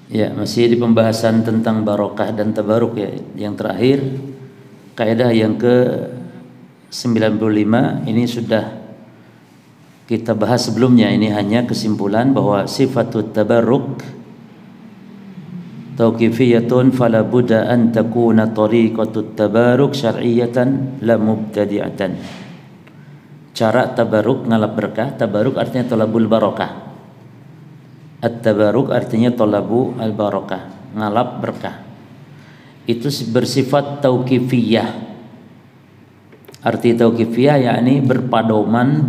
Ya, masih di pembahasan tentang barokah dan tabaruk ya. Yang terakhir kaidah yang ke-95 ini sudah kita bahas sebelumnya. Ini hanya kesimpulan bahwa sifatut tabarruk tauqifiyatun fala budda an takuna tariqatut tabarruk syar'iyatan la mubtadi'atan. Cara tabarruk ngalap berkah, tabarruk artinya talabul barakah. At-tabarruk artinya talabu al-barakah, ngalap berkah. Itu bersifat tauqifiyah. Arti tauqifiyah yakni berpadoman,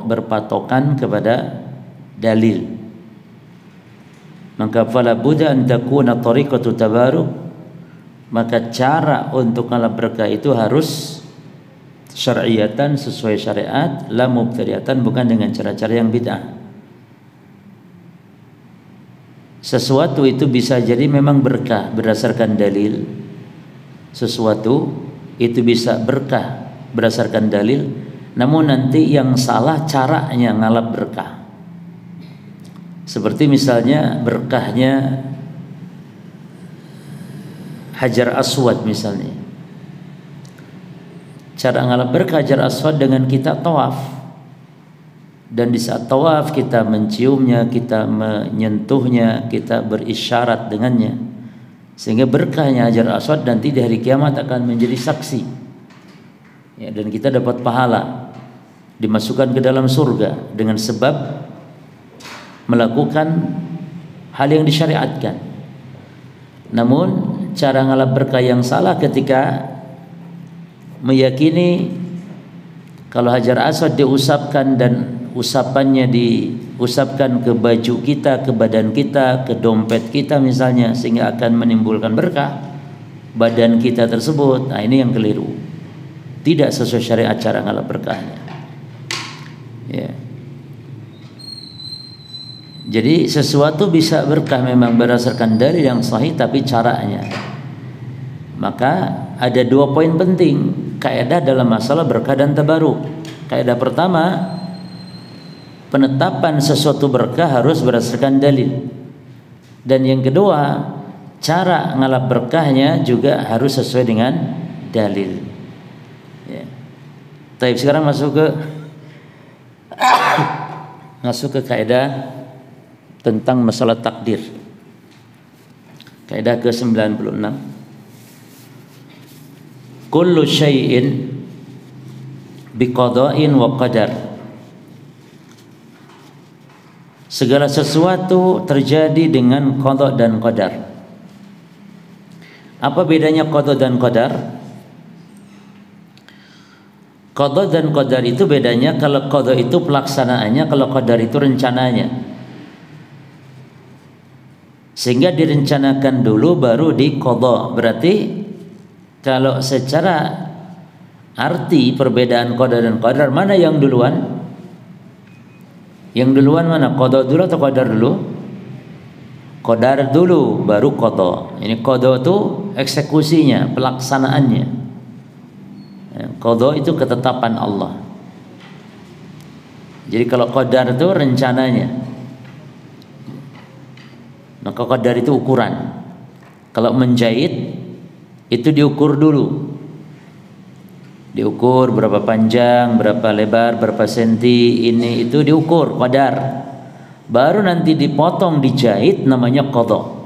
berpatokan kepada dalil. Maka fala budda an takuna tariqatu tabarruk, maka cara untuk ngalap berkah itu harus syar'iyatan, sesuai syariat, la mubtadi'atan, bukan dengan cara-cara yang bid'ah. Sesuatu itu bisa jadi memang berkah berdasarkan dalil. Sesuatu itu bisa berkah berdasarkan dalil, namun nanti yang salah caranya ngalap berkah. Seperti misalnya berkahnya Hajar Aswad misalnya. Cara ngalap berkah Hajar Aswad dengan kita tawaf. Dan di saat tawaf kita menciumnya, kita menyentuhnya, kita berisyarat dengannya, sehingga berkahnya Hajar Aswad nanti di hari kiamat akan menjadi saksi ya, dan kita dapat pahala, dimasukkan ke dalam surga dengan sebab melakukan hal yang disyariatkan. Namun cara ngalap berkah yang salah ketika meyakini kalau Hajar Aswad diusapkan dan usapannya diusapkan ke baju kita, ke badan kita, ke dompet kita misalnya, sehingga akan menimbulkan berkah badan kita tersebut. Nah, ini yang keliru. Tidak sesuai syariat cara ngalap berkahnya. Ya. Jadi sesuatu bisa berkah memang berdasarkan dalil yang sahih, tapi caranya. Maka ada 2 poin penting kaidah dalam masalah berkah dan tabaruk. Kaidah pertama, penetapan sesuatu berkah harus berdasarkan dalil. Dan yang kedua, cara ngalap berkahnya juga harus sesuai dengan dalil. Ya. Tapi sekarang masuk ke kaidah tentang masalah takdir. Kaidah ke-96. Kullu syai'in biqada'in wa qadar. Segala sesuatu terjadi dengan qada dan qadar. Apa bedanya qada dan qadar? Qada dan qadar itu bedanya, kalau qada itu pelaksanaannya, kalau qadar itu rencananya. Sehingga direncanakan dulu baru di qada. Berarti kalau secara arti perbedaan qada dan qadar, mana yang duluan? Yang duluan mana? Qada dulu atau qadar dulu? Qadar dulu baru qada. Ini qada itu eksekusinya, pelaksanaannya. Qada itu ketetapan Allah. Jadi kalau qadar itu rencananya. Maka qadar itu ukuran. Kalau menjahit itu diukur dulu. Diukur berapa panjang, berapa lebar, berapa senti, ini itu diukur qadar. Baru nanti dipotong, dijahit, namanya qada.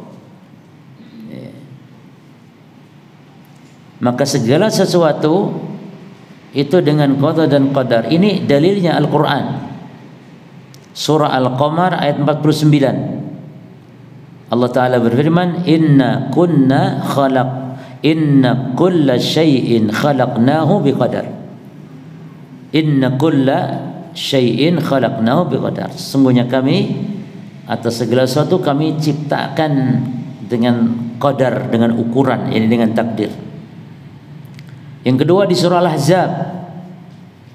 Maka segala sesuatu itu dengan qada dan qadar. Ini dalilnya Al-Qur'an. Surah Al-Qamar ayat 49. Allah Ta'ala berfirman, Inna kulla syai'in khalaqnahu biqadar. Inna kulla syai'in khalaqnahu biqadar. Sesungguhnya kami atas segala sesuatu kami ciptakan dengan qadar, dengan ukuran, ini dengan takdir. Yang kedua di surah Al-Ahzab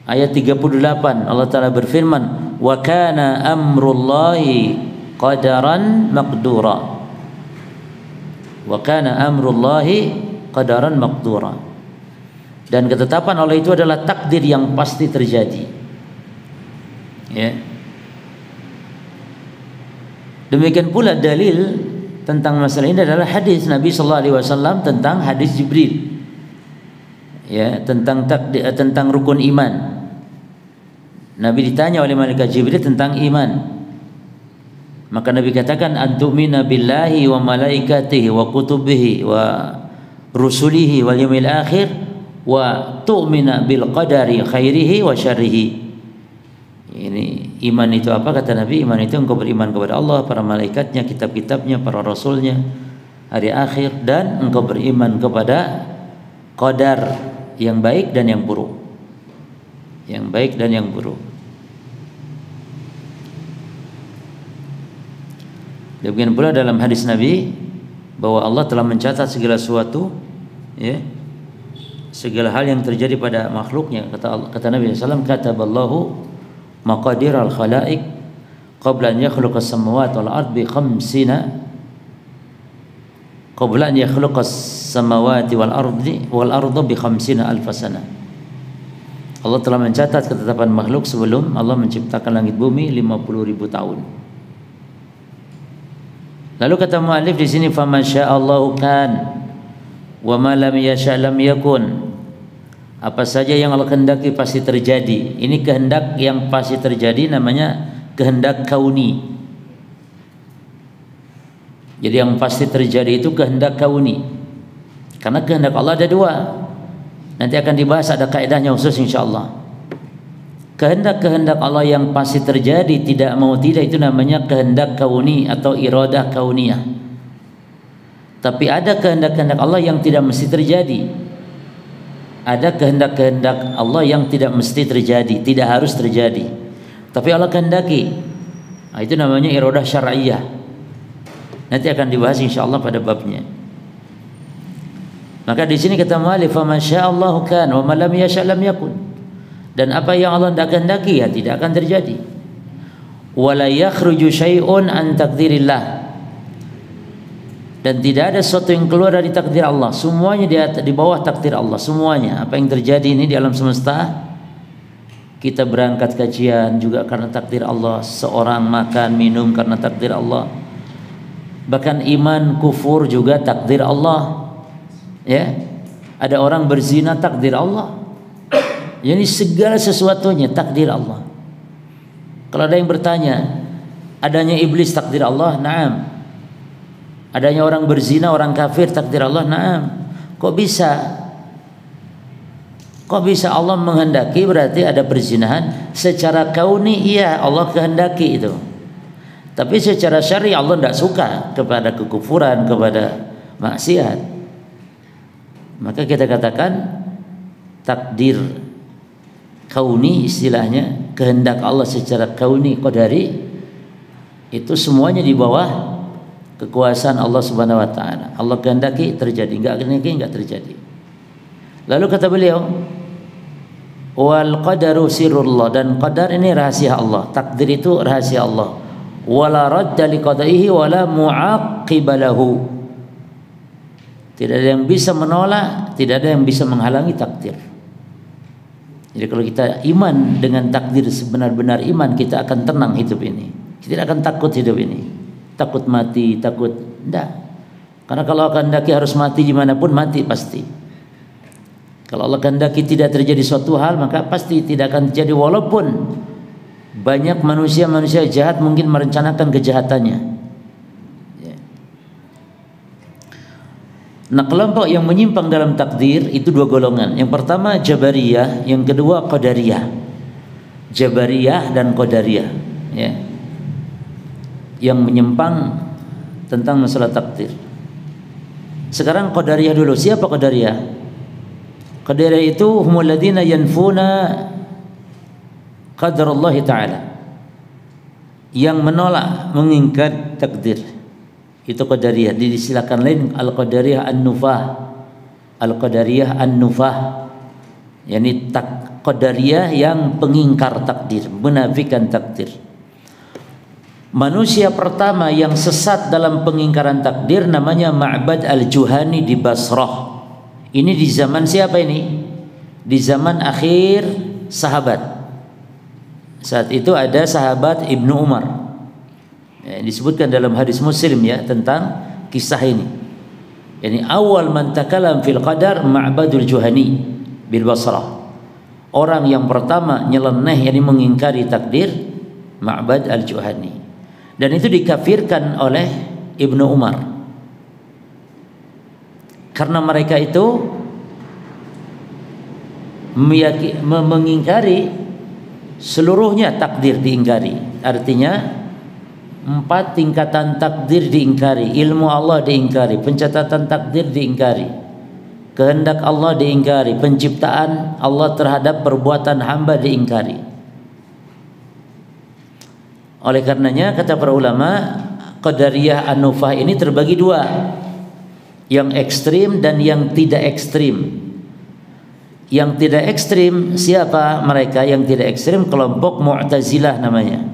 ayat 38, Allah Ta'ala berfirman, wa kana amrullahi qadaran maqdura. Wa kana amrullahi qadaran maqdura. Dan ketetapan Allah itu adalah takdir yang pasti terjadi. Ya. Demikian pula dalil tentang masalah ini adalah hadis Nabi sallallahu alaihi wasallam tentang hadis Jibril. Ya, tentang rukun iman. Nabi ditanya oleh malaikat Jibril tentang iman. Maka Nabi katakan antu'mina billahi wa malaikatihi wa kutubihi wa rusulihi wal yawmil akhir wa tu'mina bil qadari khairihi wa syarrihi. Ini iman itu apa? Kata Nabi, iman itu engkau beriman kepada Allah, para malaikatnya, kitab-kitabnya, para rasulnya, hari akhir, dan engkau beriman kepada qadar yang baik dan yang buruk. Yang baik dan yang buruk. Demikian pula dalam hadis Nabi bahwa Allah telah mencatat segala sesuatu, ya, segala hal yang terjadi pada makhluknya. Kata Nabi SAW, kataballahu maqadir al-khalaiq qabla an yakhluqa as-samawati wal ardi khamsina qabla an yakhluqa as-samawati wal arda bi khamsina alf sana. Allah telah mencatat ketetapan makhluk sebelum Allah menciptakan langit bumi 50.000 tahun. Lalu kata muallif di sini, "Fa masyaallahu kan wa ma lam yasha' lam yakun." Apa saja yang Allah kehendaki pasti terjadi. Ini kehendak yang pasti terjadi namanya kehendak kauni. Jadi yang pasti terjadi itu kehendak kauni. Karena kehendak Allah ada dua. Nanti akan dibahas, ada kaidahnya khusus insyaallah. Kehendak-kehendak Allah yang pasti terjadi tidak mau tidak itu namanya kehendak kauni atau iradah kauniyah. Tapi ada kehendak-kehendak Allah yang tidak mesti terjadi. Ada kehendak-kehendak Allah yang tidak mesti terjadi, tidak harus terjadi. Tapi Allah kehendaki. Nah, itu namanya iradah syar'iyah. Nanti akan dibahas insyaallah pada babnya. Maka di sini kata mu'allif, "Fa masyaallahu kan wa ma lam yasha' lam yakun." Dan apa yang Allah tidak kehendaki ya tidak akan terjadi. Wala yakhruju syai'un an taqdirillah. Dan tidak ada sesuatu yang keluar dari takdir Allah. Semuanya di bawah takdir Allah. Semuanya apa yang terjadi ini di alam semesta, kita berangkat kajian juga karena takdir Allah. Seorang makan minum karena takdir Allah. Bahkan iman kufur juga takdir Allah. Ya, ada orang berzina takdir Allah. Jadi segala sesuatunya takdir Allah. Kalau ada yang bertanya, adanya iblis takdir Allah? Naam. Adanya orang berzina, orang kafir takdir Allah? Naam. Kok bisa? Kok bisa Allah menghendaki berarti ada perzinahan? Secara kauni iya Allah kehendaki itu. Tapi secara syar'i Allah tidak suka kepada kekufuran, kepada maksiat. Maka kita katakan takdir kauni, istilahnya kehendak Allah secara kauni qadari, itu semuanya di bawah kekuasaan Allah Subhanahu wa taala. Allah kehendaki terjadi, enggak kehendaki enggak terjadi. Lalu kata beliau, wal qadaru sirrullah, dan qadar ini rahasia Allah, takdir itu rahasia Allah. Wala radda liqadaihi wala mu'aqqibalahu. Tidak ada yang bisa menolak, tidak ada yang bisa menghalangi takdir. Jadi kalau kita iman dengan takdir sebenar-benar iman, kita akan tenang hidup ini. Kita tidak akan takut hidup ini. Takut mati, takut enggak. Karena kalau Allah kehendaki harus mati dimanapun, mati pasti. Kalau Allah kehendaki tidak terjadi suatu hal, maka pasti tidak akan terjadi, walaupun banyak manusia-manusia jahat mungkin merencanakan kejahatannya. Nah, kelompok yang menyimpang dalam takdir itu dua golongan. Yang pertama Jabariyah, yang kedua Qadariyah. Jabariyah dan Qadariyah, ya, yang menyimpang tentang masalah takdir. Sekarang Qadariyah dulu. Siapa Qadariyah? Qadariyah itu humul ladzina yanfuna qadarullah ta'ala, yang menolak, mengingkar takdir. Itu Qadariyah. Disilakan lain Al-Qadariyah An-Nufah. Al-Qadariyah An-Nufah, yakni Qadariyah yang pengingkar takdir, menafikan takdir. Manusia pertama yang sesat dalam pengingkaran takdir namanya Ma'bad Al-Juhani di Basrah. Ini di zaman siapa ini? Di zaman akhir sahabat. Saat itu ada sahabat Ibnu Umar. Ya, disebutkan dalam hadis Muslim ya tentang kisah ini. Yani awal man takalam fil qadar Ma'badul Juhani bil Basrah. Orang yang pertama nyeleneh yakni mengingkari takdir Ma'bad al-Juhani. Dan itu dikafirkan oleh Ibnu Umar. Karena mereka itu mengingkari seluruhnya takdir diingkari. Artinya 4 tingkatan takdir diingkari, ilmu Allah diingkari, pencatatan takdir diingkari, kehendak Allah diingkari, penciptaan Allah terhadap perbuatan hamba diingkari. Oleh karenanya kata para ulama, Qadariyah An-Nufah ini terbagi 2, yang ekstrim dan yang tidak ekstrim. Yang tidak ekstrim siapa mereka? Yang tidak ekstrim kelompok Mu'tazilah namanya.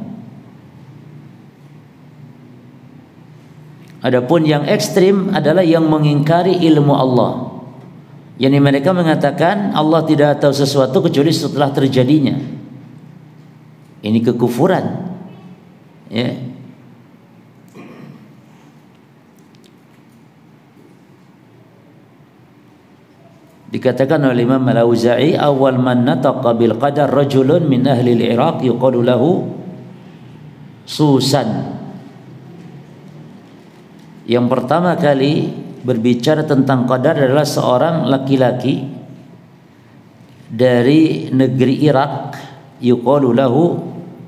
Adapun yang ekstrim adalah yang mengingkari ilmu Allah. Yani mereka mengatakan Allah tidak tahu sesuatu kecuali setelah terjadinya. Ini kekufuran. Ya. Dikatakan oleh Imam Al-Auza'i, awal man nataqa bil qadar rajulun min ahli al-Iraq yuqalu lahu Susan. Yang pertama kali berbicara tentang qadar adalah seorang laki-laki dari negeri Irak, yuqalu lahu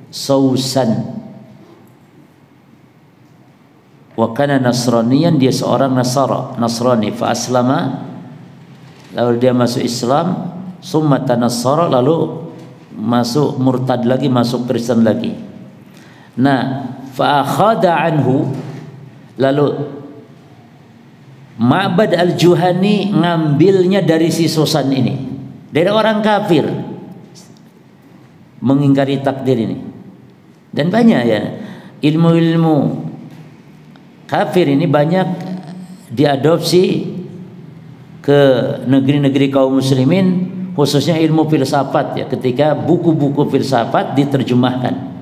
Susan. Wa kana nasraniyan, dia seorang Nasrani, fa aslama, lalu dia masuk Islam, summa tanassara, lalu masuk murtad lagi, masuk Kristen lagi. Nah, fa akhadha anhu, lalu Ma'bad al-Juhani ngambilnya dari si Susan ini, dari orang kafir mengingkari takdir ini. Dan banyak ya ilmu-ilmu kafir ini banyak diadopsi ke negeri-negeri kaum muslimin, khususnya ilmu filsafat ya, ketika buku-buku filsafat diterjemahkan.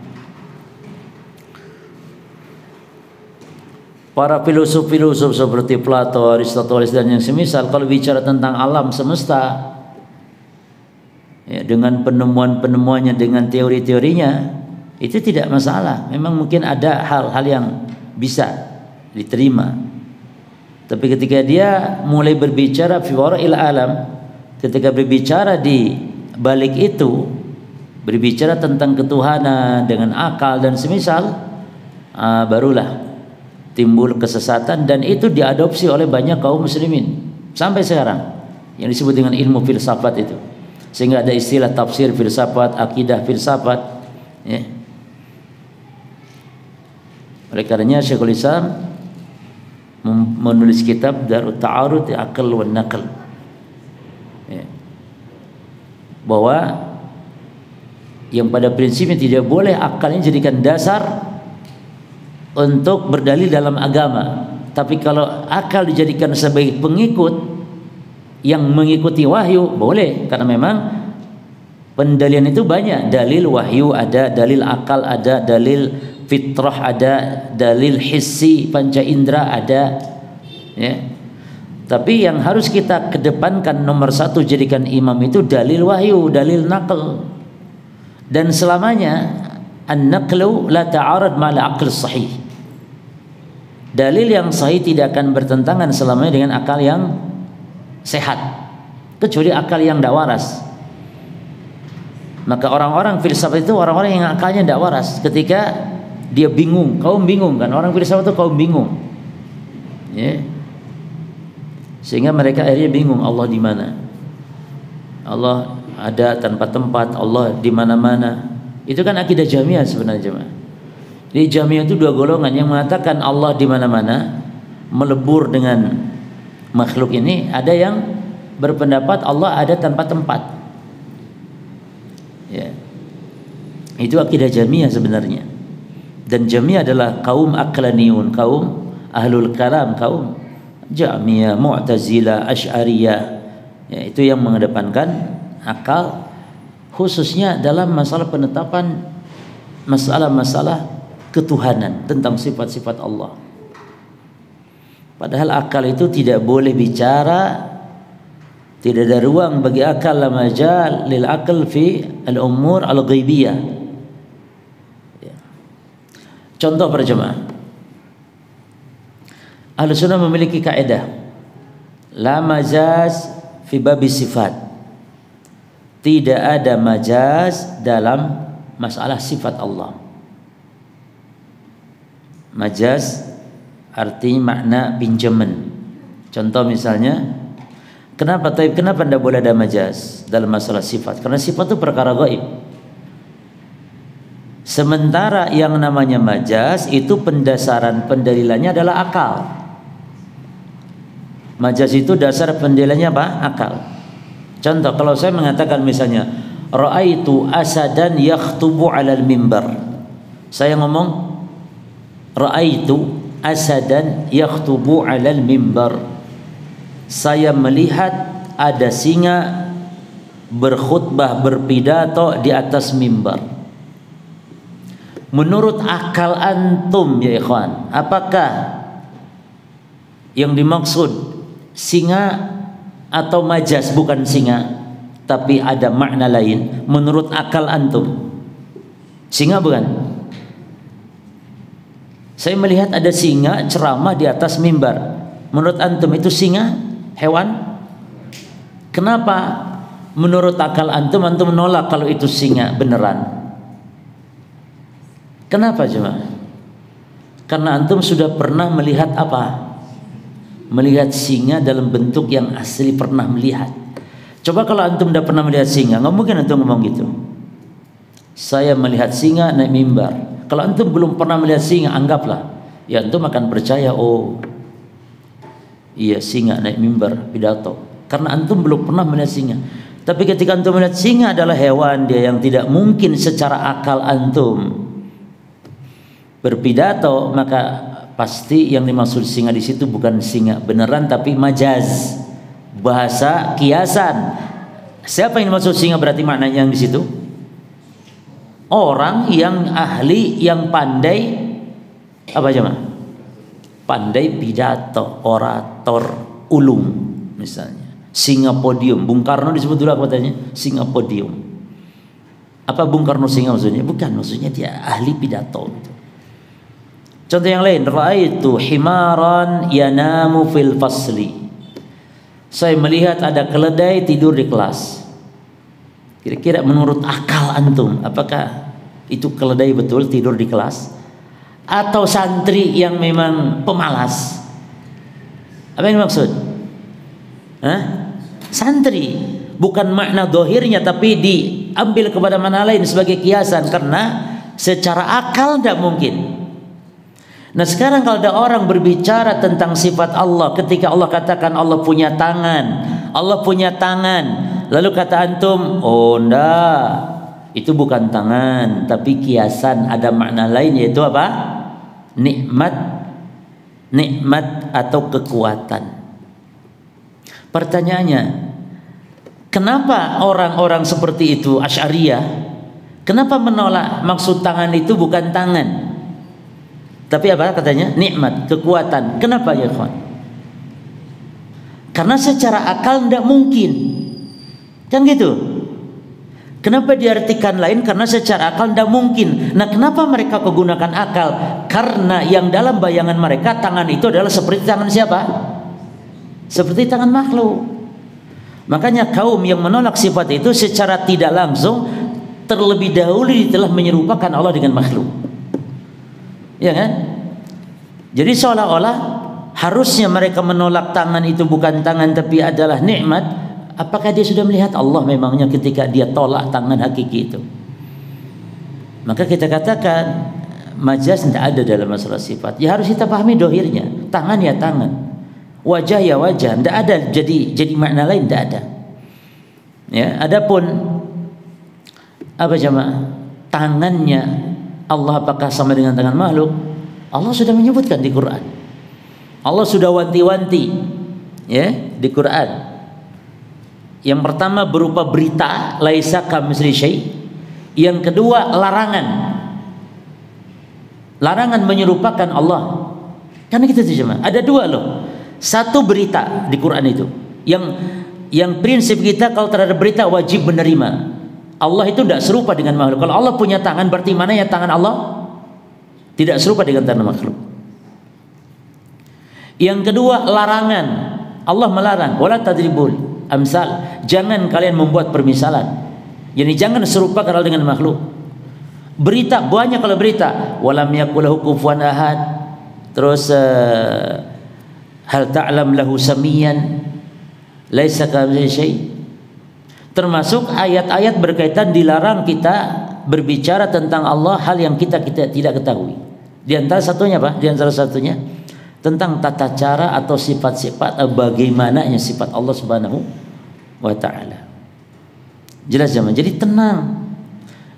Para filosof-filosof seperti Plato, Aristoteles dan yang semisal kalau bicara tentang alam semesta ya, dengan penemuan-penemuannya, dengan teori-teorinya, itu tidak masalah. Memang mungkin ada hal-hal yang bisa diterima. Tapi ketika dia mulai berbicara fi wara'il alam, ketika berbicara di balik itu, berbicara tentang ketuhanan dengan akal dan semisal, barulah timbul kesesatan, dan itu diadopsi oleh banyak kaum muslimin sampai sekarang yang disebut dengan ilmu filsafat itu. Sehingga ada istilah tafsir filsafat, akidah filsafat ya. Oleh karenanya Syekhul Islam menulis kitab Darut Ta'arud Aql wan Naql ya, bahwa yang pada prinsipnya tidak boleh akalnya jadikan dasar untuk berdalil dalam agama. Tapi kalau akal dijadikan sebagai pengikut yang mengikuti wahyu, boleh, karena memang pendalilan itu banyak. Dalil wahyu ada, dalil akal ada, dalil fitrah ada, dalil hissi panca indera ada ya. Tapi yang harus kita kedepankan nomor 1 jadikan imam itu dalil wahyu, dalil naql. Dan selamanya an-naqlu la ta'arad ma'al aql sahih. Dalil yang sahih tidak akan bertentangan selamanya dengan akal yang sehat, kecuali akal yang tidak waras. Maka orang-orang filsafat itu orang-orang yang akalnya tidak waras. Ketika dia bingung, kaum bingung kan, orang filsafat itu kaum bingung ya. Sehingga mereka akhirnya bingung, Allah di mana? Allah ada tanpa tempat, Allah di mana-mana. Itu kan akidah Jahmiyah sebenarnya, jemaah. Di Jahmiyah itu 2 golongan, yang mengatakan Allah di mana-mana, melebur dengan makhluk ini. Ada yang berpendapat Allah ada tanpa tempat. Ya. Itu akidah Jahmiyah sebenarnya. Dan Jahmiyah adalah kaum aqlaniyun, kaum ahlul kalam, kaum Jahmiyah, Mu'tazilah, Asy'ariyah. Ya, itu yang mengedepankan akal, khususnya dalam masalah penetapan masalah-masalah ketuhanan, tentang sifat-sifat Allah. Padahal akal itu tidak boleh bicara, tidak ada ruang bagi akal, la majal lil aql fi al-umur al-ghaibiyah. Ya. Contoh para jemaah, Ahlussunnah memiliki kaidah la majaz fi babi sifat. Tidak ada majaz dalam masalah sifat Allah. Majaz artinya makna pinjaman. Contoh misalnya, kenapa tidak boleh ada majaz dalam masalah sifat? Karena sifat itu perkara gaib. Sementara yang namanya majaz itu pendasaran pendalilannya adalah akal. Majaz itu dasar pendalilannya apa? Akal. Contoh, kalau saya mengatakan misalnya ra'aitu asadan yakhtubu 'alal mimbar. Saya ngomong ra'aitu asadan yakhtubu 'alal mimbar. Saya melihat ada singa berkhutbah, berpidato di atas mimbar. Menurut akal antum ya ikhwan, apakah yang dimaksud singa atau majaz? Bukan singa, tapi ada makna lain. Menurut akal antum, singa bukan? Saya melihat ada singa ceramah di atas mimbar. Menurut antum itu singa, hewan? Kenapa menurut akal antum menolak kalau itu singa beneran? Kenapa cuma? Karena antum sudah pernah melihat apa? Melihat singa dalam bentuk yang asli, pernah melihat. Coba kalau antum tidak pernah melihat singa, nggak mungkin antum ngomong gitu. Saya melihat singa naik mimbar. Kalau antum belum pernah melihat singa, anggaplah ya antum akan percaya, oh iya singa naik mimbar pidato, karena antum belum pernah melihat singa. Tapi ketika antum melihat singa adalah hewan dia yang tidak mungkin secara akal antum berpidato, maka pasti yang dimaksud singa di situ bukan singa beneran, tapi majaz, bahasa kiasan. Siapa yang dimaksud singa berarti maknanya yang di situ? Orang yang ahli, yang pandai apa jemaah? Pandai pidato, orator, ulung misalnya. Singa podium, Bung Karno disebut dulu apa katanya? Singa podium. Apa Bung Karno singa maksudnya? Bukan, maksudnya dia ahli pidato. Contoh yang lain, ra'aitu himaran yanamu fil fasli. Saya melihat ada keledai tidur di kelas. Kira-kira menurut akal antum, apakah itu keledai betul tidur di kelas? Atau santri yang memang pemalas? Apa yang dimaksud? Hah? Santri. Bukan makna dohirnya, tapi diambil kepada mana lain sebagai kiasan. Karena secara akal tidak mungkin. Nah sekarang kalau ada orang berbicara tentang sifat Allah, ketika Allah katakan Allah punya tangan, Allah punya tangan, lalu kata antum, oh enggak, itu bukan tangan tapi kiasan, ada makna lain, yaitu apa? Nikmat, nikmat atau kekuatan. Pertanyaannya, kenapa orang-orang seperti itu Asy'ariyah, kenapa menolak maksud tangan itu bukan tangan? Tapi apa katanya? Nikmat, kekuatan. Kenapa ya kawan? Karena secara akal tidak mungkin. Kan gitu. Kenapa diartikan lain? Karena secara akal tidak mungkin. Nah kenapa mereka menggunakan akal? Karena yang dalam bayangan mereka tangan itu adalah seperti tangan siapa? Seperti tangan makhluk. Makanya kaum yang menolak sifat itu secara tidak langsung terlebih dahulu telah menyerupakan Allah dengan makhluk. Ya kan? Jadi seolah-olah harusnya mereka menolak tangan itu bukan tangan tapi adalah nikmat. Apakah dia sudah melihat Allah memangnya ketika dia tolak tangan hakiki itu? Maka kita katakan majaz tidak ada dalam masalah sifat. Ya harus kita pahami dohirnya. Tangan ya tangan, wajah ya wajah. Tidak ada jadi makna lain, tidak ada. Ya, adapun apa jemaah? Tangannya Allah apakah sama dengan tangan makhluk? Allah sudah menyebutkan di Quran. Allah sudah wanti-wanti ya di Quran. Yang pertama berupa berita, laisa kamitslihi syai'. Yang kedua larangan. Larangan menyerupakan Allah. Karena kita jemaah, ada dua loh. Satu berita di Quran itu yang prinsip kita kalau terhadap berita wajib menerima. Allah itu tidak serupa dengan makhluk. Kalau Allah punya tangan, berarti mana ya tangan Allah? Tidak serupa dengan tangan makhluk. Yang kedua, larangan. Allah melarang, wala tadribul amsal. Jangan kalian membuat permisalan. Jadi jangan serupakan Allah dengan makhluk. Berita banyak kalau berita, walam yakul lahu kufuwan ahad. Terus hal ta'lam lahu samiyan, laisa kamitslihi syai'. Termasuk ayat-ayat berkaitan dilarang kita berbicara tentang Allah hal yang kita tidak ketahui. Di antara satunya apa? Di antara satunya tentang tata cara atau sifat-sifat bagaimananya sifat Allah Subhanahu wa taala. Jelas zaman. Jadi tenang.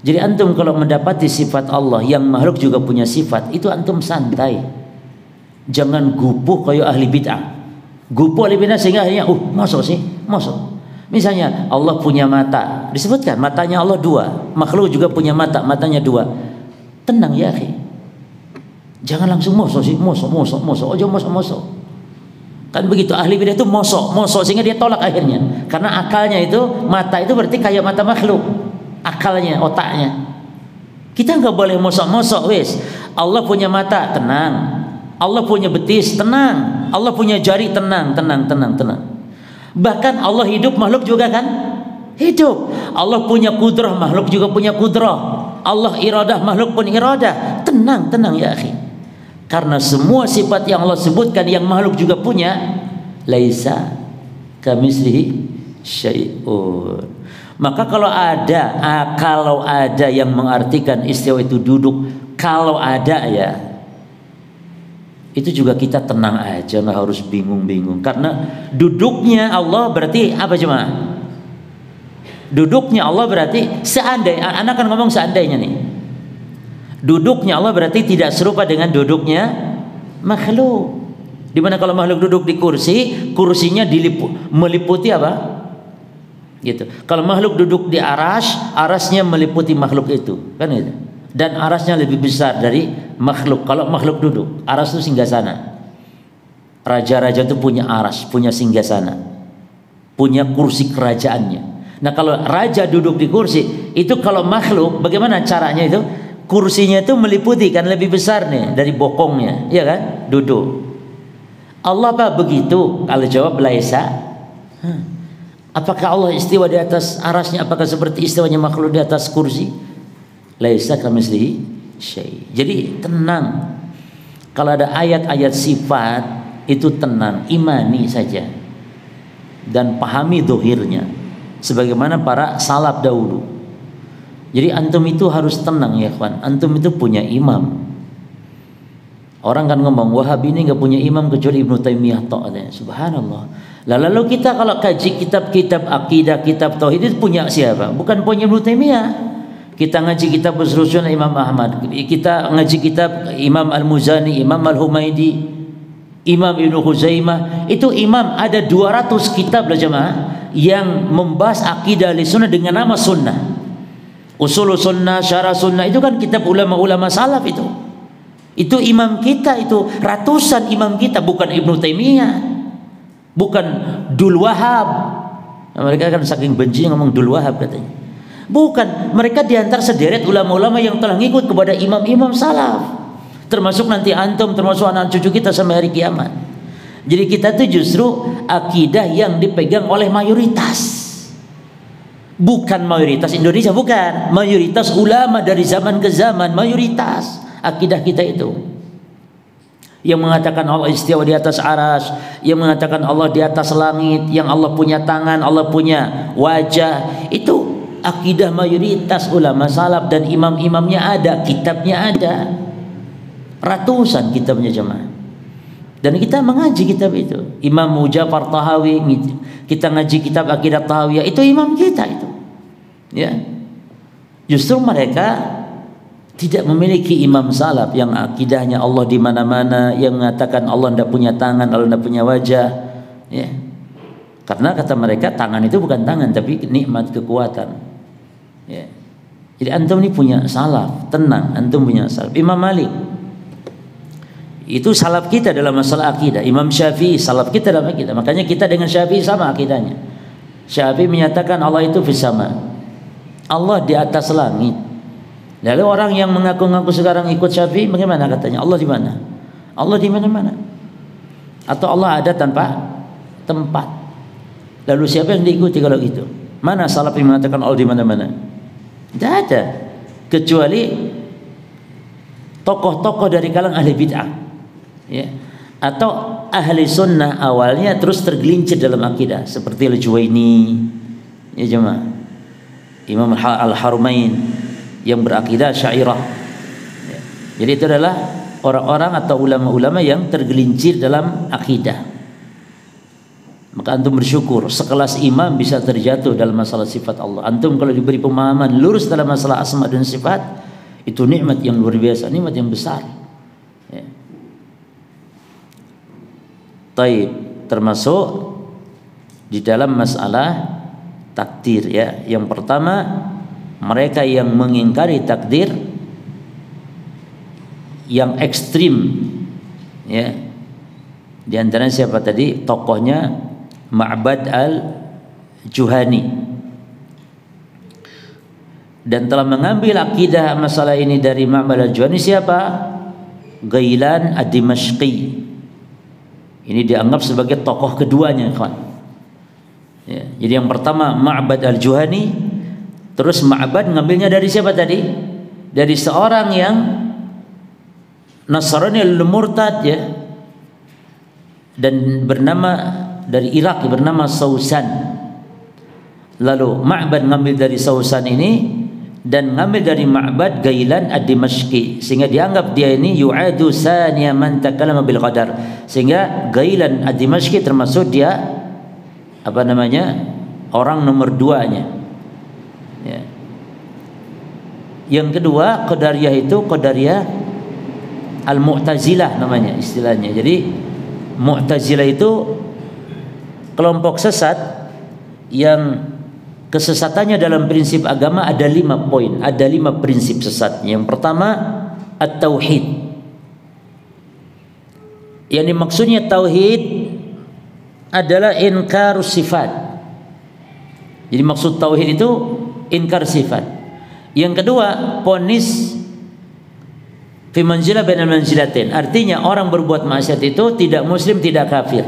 Jadi antum kalau mendapati sifat Allah yang makhluk juga punya sifat, itu antum santai. Jangan gupuh kayak ahli bid'ah. Gupuh ahli bid'ah sehingga akhirnya mosok sih? Mosok. Misalnya Allah punya mata, disebutkan matanya Allah dua, makhluk juga punya mata, matanya dua. Tenang ya akhi. Jangan langsung mosok sih, mosok, ojo mosok. Kan begitu ahli bidah itu mosok sehingga dia tolak akhirnya. Karena akalnya itu mata itu berarti kayak mata makhluk. Akalnya, otaknya. Kita nggak boleh mosok wes. Allah punya mata, tenang. Allah punya betis, tenang. Allah punya jari, tenang. Bahkan Allah hidup, makhluk juga kan hidup. Allah punya kudrah, makhluk juga punya kudrah. Allah iradah, makhluk pun iradah. Tenang ya akhi. Karena semua sifat yang Allah sebutkan yang makhluk juga punya, laisa kamitslihi syai'un. Maka kalau ada yang mengartikan istiwa itu duduk, kalau ada ya, itu juga kita tenang aja, nggak harus bingung-bingung. Karena duduknya Allah berarti apa cuma? Duduknya Allah berarti seandainya, anak kan ngomong seandainya nih. Duduknya Allah berarti tidak serupa dengan duduknya makhluk. Dimana kalau makhluk duduk di kursi, kursinya meliputi apa? Gitu. Kalau makhluk duduk di arasnya meliputi makhluk itu, kan itu. Dan arasnya lebih besar dari makhluk. Kalau makhluk duduk, aras itu singgasana. Raja-raja itu punya aras, punya singgasana, punya kursi kerajaannya. Nah kalau raja duduk di kursi, itu kalau makhluk bagaimana caranya itu? Kursinya itu meliputi kan lebih besar nih dari bokongnya, ya kan? Duduk. Allah apa begitu? Kalau jawab laisa. Apakah Allah istiwa di atas arasnya? Apakah seperti istiwanya makhluk di atas kursi? Laisa kamitslihi syai'. Jadi tenang. Kalau ada ayat-ayat sifat itu tenang, imani saja dan pahami dohirnya sebagaimana para salaf dahulu. Jadi antum itu harus tenang ya kawan. Antum itu punya imam. Orang kan ngomong Wahabi ini nggak punya imam kecuali Ibnu Taimiyah tok. Subhanallah. Lalu kita kalau kaji kitab-kitab akidah, kitab tauhid itu punya siapa? Bukan punya Ibnu Taimiyah. Kita ngaji kitab Usulusun Imam Ahmad, kita ngaji kitab Imam Al-Muzani, Imam Al-Humaidi, Imam Ibnu Khuzaimah. Itu imam, ada 200 kitab lah jemaah yang membahas akidah Ahlussunnah dengan nama sunnah. Usul sunnah, syarah sunnah, itu kan kitab ulama-ulama salaf itu. Itu imam kita, itu ratusan imam kita, bukan Ibnu Taimiyah, bukan Dul Wahab. Mereka kan saking benci ngomong Dul Wahab katanya. Bukan, mereka diantar sederet ulama-ulama yang telah ngikut kepada imam-imam salaf. Termasuk nanti antum, termasuk anak cucu kita sampai hari kiamat. Jadi kita tuh justru akidah yang dipegang oleh mayoritas. Bukan mayoritas Indonesia, bukan. Mayoritas ulama dari zaman ke zaman, mayoritas akidah kita itu. Yang mengatakan Allah istiwa di atas aras, yang mengatakan Allah di atas langit, yang Allah punya tangan, Allah punya wajah. Itu akidah mayoritas ulama salaf dan imam-imamnya ada, kitabnya ada. Ratusan kitabnya jemaah. Dan kita mengaji kitab itu. Imam Mujafar Tahawi, kita ngaji kitab Aqidah Tahawiyah, itu imam kita itu. Ya. Justru mereka tidak memiliki imam salaf yang akidahnya Allah di mana-mana, yang mengatakan Allah tidak punya tangan, Allah tidak punya wajah, ya. Karena kata mereka tangan itu bukan tangan tapi nikmat kekuatan. Ya. Jadi antum ini punya salaf, tenang, antum punya salaf. Imam Malik Itu salaf kita dalam masalah akidah. Imam Syafi'i salaf kita dalam akidah. Makanya kita dengan Syafi'i sama akidahnya. Syafi'i menyatakan Allah itu fis sama. Allah di atas langit. Lalu orang yang mengaku-ngaku sekarang ikut Syafi'i bagaimana katanya? Allah di mana? Allah di mana-mana. Atau Allah ada tanpa tempat. Lalu siapa yang diikuti kalau gitu? Mana salaf yang mengatakan Allah di mana-mana? Tidak ada. Kecuali tokoh-tokoh dari kalangan ahli bid'ah. Ya. Atau ahli sunnah awalnya terus tergelincir dalam akidah seperti Al-Juwaini, ya jemaah, Imam Al-Harumain yang berakidah Syairah. Ya. Jadi itu adalah orang-orang atau ulama-ulama yang tergelincir dalam akidah. Maka antum bersyukur sekelas imam bisa terjatuh dalam masalah sifat Allah. Antum kalau diberi pemahaman lurus dalam masalah asma dan sifat, itu nikmat yang luar biasa, nikmat yang besar. Ya. Taib, termasuk di dalam masalah takdir ya. Yang pertama, mereka yang mengingkari takdir yang ekstrim ya. Di antaranya siapa tadi? Tokohnya Ma'bad al-Juhani. Dan telah mengambil akidah masalah ini dari Ma'bad al-Juhani siapa? Ghailan ad-Dimashqi. Ini dianggap sebagai tokoh keduanya, kawan. Ya, jadi yang pertama Ma'bad al-Juhani, terus Ma'bad ngambilnya dari siapa tadi? Dari seorang yang Nasrani al-Murtad ya, dan bernama dari Irak, bernama Sausan. Lalu Ma'bad ngambil dari Sausan ini dan ngambil dari Ma'bad Ghailan ad-Dimashqi, sehingga dianggap dia ini yu'adu saniya man takallama bil qadar, sehingga Ghailan ad-Dimashqi termasuk dia apa namanya, orang nomor 2-nya ya. Yang kedua Qadariyah itu Qadariyah al-Mu'tazilah namanya istilahnya. Jadi Mu'tazilah itu kelompok sesat yang kesesatannya dalam prinsip agama ada 5 poin, ada 5 prinsip sesatnya. Yang pertama at-tauhid. Yang dimaksudnya tauhid adalah inkar sifat. Jadi maksud tauhid itu inkar sifat. Yang kedua, ponis fi manzilah bainal manzilatain. Artinya orang berbuat maksiat itu tidak muslim, tidak kafir.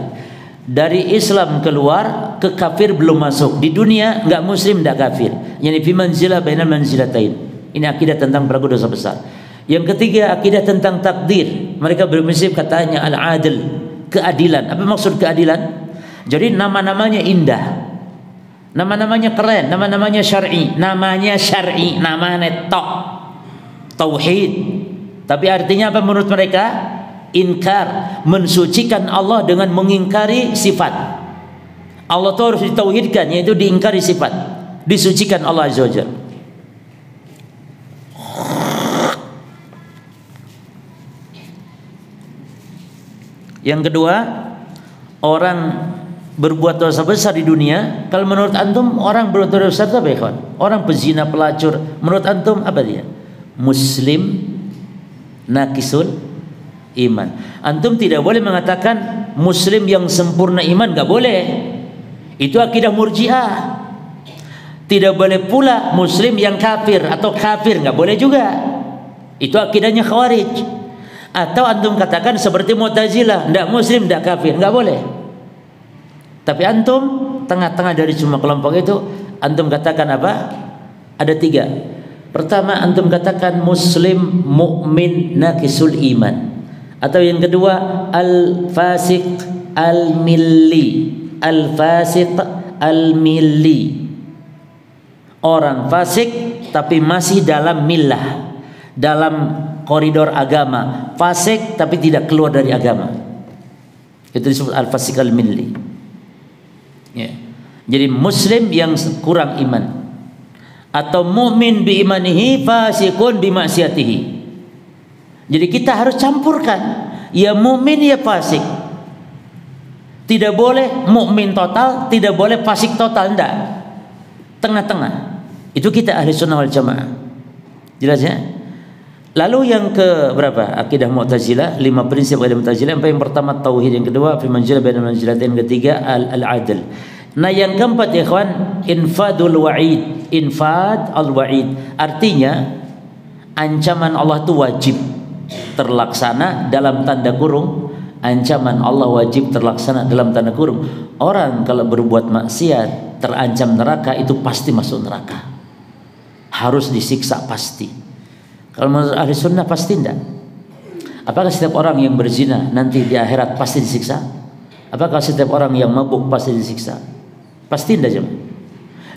Dari Islam keluar, ke kafir belum masuk. Di dunia enggak muslim, enggak kafir. Yani fi manzilah bainal manzilatain. Ini akidah tentang pelaku dosa besar. Yang ketiga, akidah tentang takdir. Mereka berprinsip katanya al-adil, keadilan. Apa maksud keadilan? Jadi nama-namanya indah. Nama-namanya keren, nama-namanya syar'i. Namanya syar'i, namanya tauhid. Tapi artinya apa menurut mereka? Inkar, mensucikan Allah dengan mengingkari sifat. Allah itu harus ditauhidkan, yaitu diingkari sifat, disucikan Allah Azza wa Jalla. Yang kedua, orang berbuat dosa besar di dunia, kalau menurut antum orang berbuat dosa besar itu apa ya kawan? Orang pezina, pelacur, menurut antum apa dia? Muslim naqisul iman. Antum tidak boleh mengatakan muslim yang sempurna iman, enggak boleh. Itu akidah Murji'ah. Tidak boleh pula muslim yang kafir atau kafir, enggak boleh juga. Itu akidahnya Khawarij. Atau antum katakan seperti Mu'tazilah, enggak muslim, enggak kafir, enggak boleh. Tapi antum tengah-tengah dari semua kelompok itu, antum katakan apa? Ada 3. Pertama, antum katakan muslim mukmin naqisul iman. Atau yang kedua, al-fasiq al-milli. Al-fasiq al-milli. Orang fasik tapi masih dalam millah, dalam koridor agama. Fasik tapi tidak keluar dari agama. Itu disebut al-fasiq al-milli. Ya. Jadi muslim yang kurang iman. Atau mukmin bi imanihi fasikun bi maksiatihi. Jadi kita harus campurkan, ya mukmin ya fasik. Tidak boleh mukmin total, tidak boleh fasik total, enggak. Tengah-tengah. Itu kita ahli sunnah wal jamaah. Jelas ya? Lalu yang ke berapa? Akidah Mu'tazilah, 5 prinsip akidah Mu'tazilah. Yang pertama tauhid, yang kedua fi manzilah baina manzilatain, yang ketiga al-adl. Nah, yang keempat ya ikhwan, infadul wa'id. Infad al-wa'id artinya ancaman Allah itu wajib terlaksana dalam tanda kurung. Ancaman Allah wajib terlaksana dalam tanda kurung. Orang kalau berbuat maksiat terancam neraka, itu pasti masuk neraka, harus disiksa pasti. Kalau menurut ahli sunnah pasti tidak. Apakah setiap orang yang berzina nanti di akhirat pasti disiksa? Apakah setiap orang yang mabuk pasti disiksa? Pasti tidak jemaah.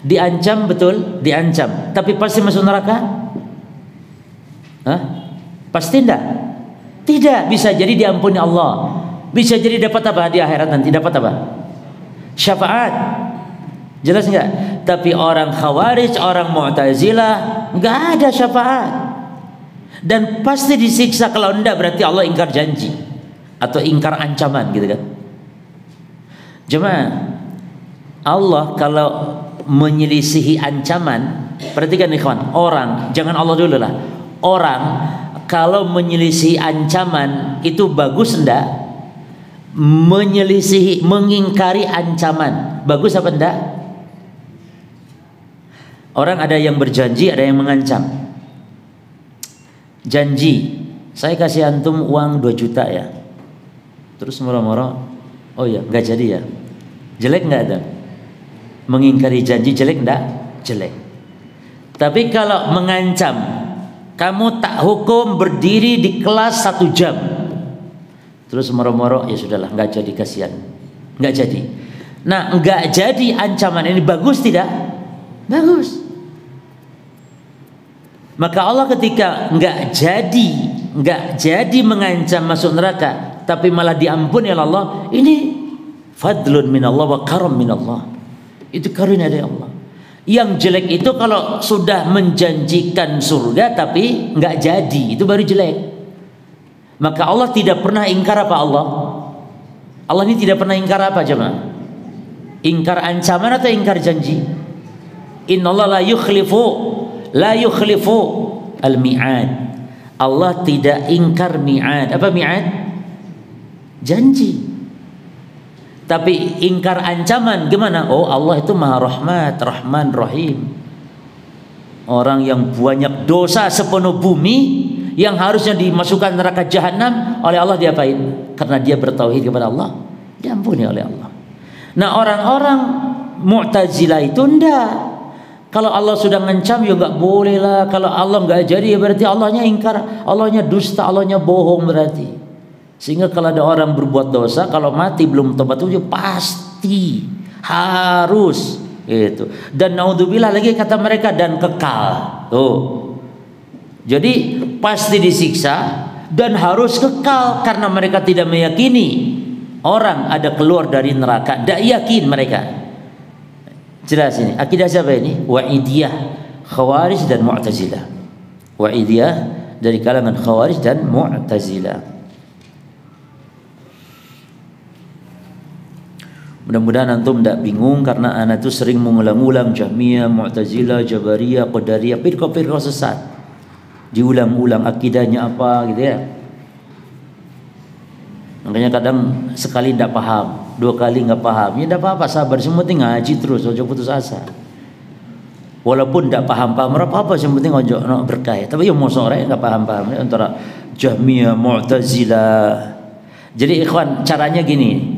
Diancam, betul, diancam, tapi pasti masuk neraka? Hah? Pasti tidak. Tidak, bisa jadi diampuni Allah, bisa jadi dapat apa di akhirat nanti? Dapat apa? Syafaat. Jelas enggak? Tapi orang Khawarij, orang Mu'tazilah enggak ada syafaat. Dan pasti disiksa. Kalau enggak berarti Allah ingkar janji atau ingkar ancaman, gitu kan. Jemaah, Allah kalau menyelisihi ancaman, perhatikan ikhwan, orang, jangan Allah dulu lah. Orang kalau menyelisihi ancaman itu bagus enggak? Menyelisihi, mengingkari ancaman, bagus apa enggak? Orang ada yang berjanji, ada yang mengancam. Janji, saya kasih antum uang 2 juta ya. Terus moro-moro, oh ya nggak jadi ya. Jelek nggak ada? Mengingkari janji jelek nggak? Jelek. Tapi kalau mengancam, kamu tak hukum berdiri di kelas 1 jam. Terus moro-moro, ya sudahlah, nggak jadi, kasihan, nggak jadi. Nah, nggak jadi ancaman ini bagus tidak? Bagus. Maka Allah ketika nggak jadi mengancam masuk neraka, tapi malah diampuni oleh Allah, ini fadlun minallah wa karam minallah. Itu karunia dari Allah. Yang jelek itu kalau sudah menjanjikan surga tapi nggak jadi, itu baru jelek. Maka Allah tidak pernah ingkar apa Allah? Allah ini tidak pernah ingkar apa jemaah? Ingkar ancaman atau ingkar janji? Innallaha la yukhlifu al-mi'ad. Allah tidak ingkar mi'ad. Apa mi'ad? Janji. Tapi ingkar ancaman gimana? Oh, Allah itu Maha Rahmat, Rahman, Rahim. Orang yang banyak dosa sepenuh bumi, yang harusnya dimasukkan neraka jahanam, oleh Allah diapain? Karena dia bertauhid kepada Allah, diampuni oleh Allah. Nah, orang-orang Mu'tazilah itu enggak. Kalau Allah sudah ngancam ya enggak boleh lah. Kalau Allah enggak jadi ya berarti Allahnya ingkar, Allahnya dusta, Allahnya bohong berarti. Sehingga kalau ada orang berbuat dosa, kalau mati belum tobat itu pasti harus itu. Dan naudzubillah lagi kata mereka, dan kekal. Tuh. Jadi pasti disiksa dan harus kekal, karena mereka tidak meyakini orang ada keluar dari neraka. Tidak yakin mereka. Jelas ini. Akidah siapa ini? Wa'idiyah, Khawarij dan Mu'tazilah. Wa'idiyah dari kalangan Khawarij dan Mu'tazilah. Mudah-mudahan antum tidak bingung, karena anak itu sering mengulang-ulang Jahmiyah, Mu'tazilah, Jabariyah, Qadariyah, firqah-firqah sesat. Diulang-ulang akidahnya apa gitu ya. Makanya kadang sekali tidak paham, 2 kali nggak paham, ya tidak apa-apa, sabar, semua penting ngaji terus, ojo putus asa. Walaupun tidak paham-paham apa-apa, yang penting ojo berkah. Tapi ya mau sore nggak paham-paham ya, antara Jahmiyah, Mu'tazilah. Jadi ikhwan, caranya gini.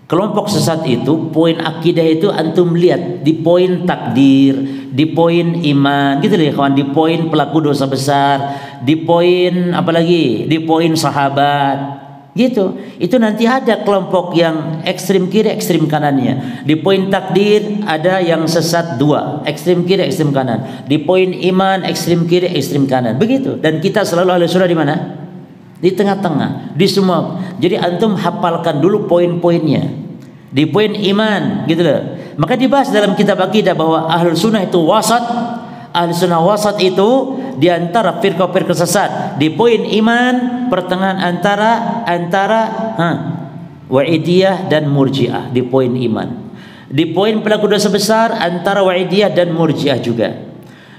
Kelompok sesat itu, poin akidah itu antum lihat di poin takdir, di poin iman, gitu loh kawan, di poin pelaku dosa besar, di poin apa lagi, di poin sahabat, gitu. Itu nanti ada kelompok yang ekstrim kiri, ekstrim kanannya. Di poin takdir ada yang sesat 2, ekstrim kiri, ekstrim kanan. Di poin iman, ekstrim kiri, ekstrim kanan, begitu. Dan kita selalu ahli surah di mana? Di tengah-tengah, di semua. Jadi antum hafalkan dulu poin-poinnya. Di poin iman, gitu loh. Maka dibahas dalam kitab akidah bahwa ahlul sunnah itu wasat. Ahlul sunnah wasat itu di antara firqah-firqah sesat. Di poin iman, pertengahan antara Wa'idiyah dan Murji'ah. Di poin iman. Di poin pelaku dosa besar antara Wa'idiyah dan Murji'ah juga.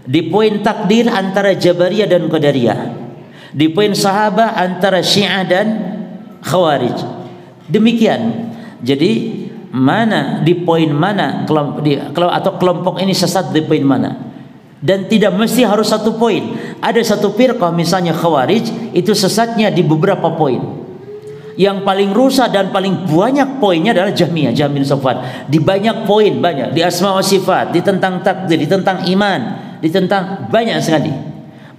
Di poin takdir antara Jabariyah dan Qadariyah. Di poin sahabah antara Syiah dan Khawarij. Demikian. Jadi mana di poin mana kelompok ini sesat di poin mana? Dan tidak mesti harus satu poin. Ada satu firqah misalnya Khawarij itu sesatnya di beberapa poin. Yang paling rusak dan paling banyak poinnya adalah Jahmiyah bin Safwan. Di banyak poin, banyak. Di asma wa sifat, di tentang takdir, di tentang iman, di tentang banyak sekali.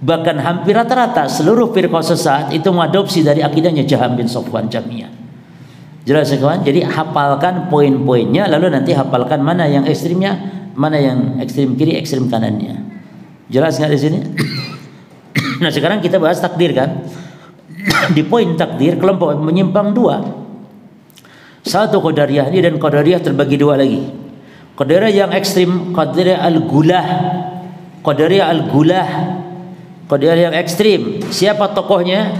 Bahkan hampir rata-rata seluruh firqah sesat itu mengadopsi dari akidahnya Jahm bin Safwan Jahmiyah. Jelas ya kawan? Jadi hafalkan poin-poinnya, lalu nanti hafalkan mana yang ekstrimnya, mana yang ekstrim kiri, ekstrim kanannya. Jelas nggak di sini? Nah sekarang kita bahas takdir kan? Di poin takdir kelompok menyimpang dua. Satu Qadariyah ini, dan Qadariyah terbagi dua lagi. Qadariyah yang ekstrim, Qadariyah al-Gulah. Qadariyah al-Gulah, Qadariyah yang ekstrim. Siapa tokohnya?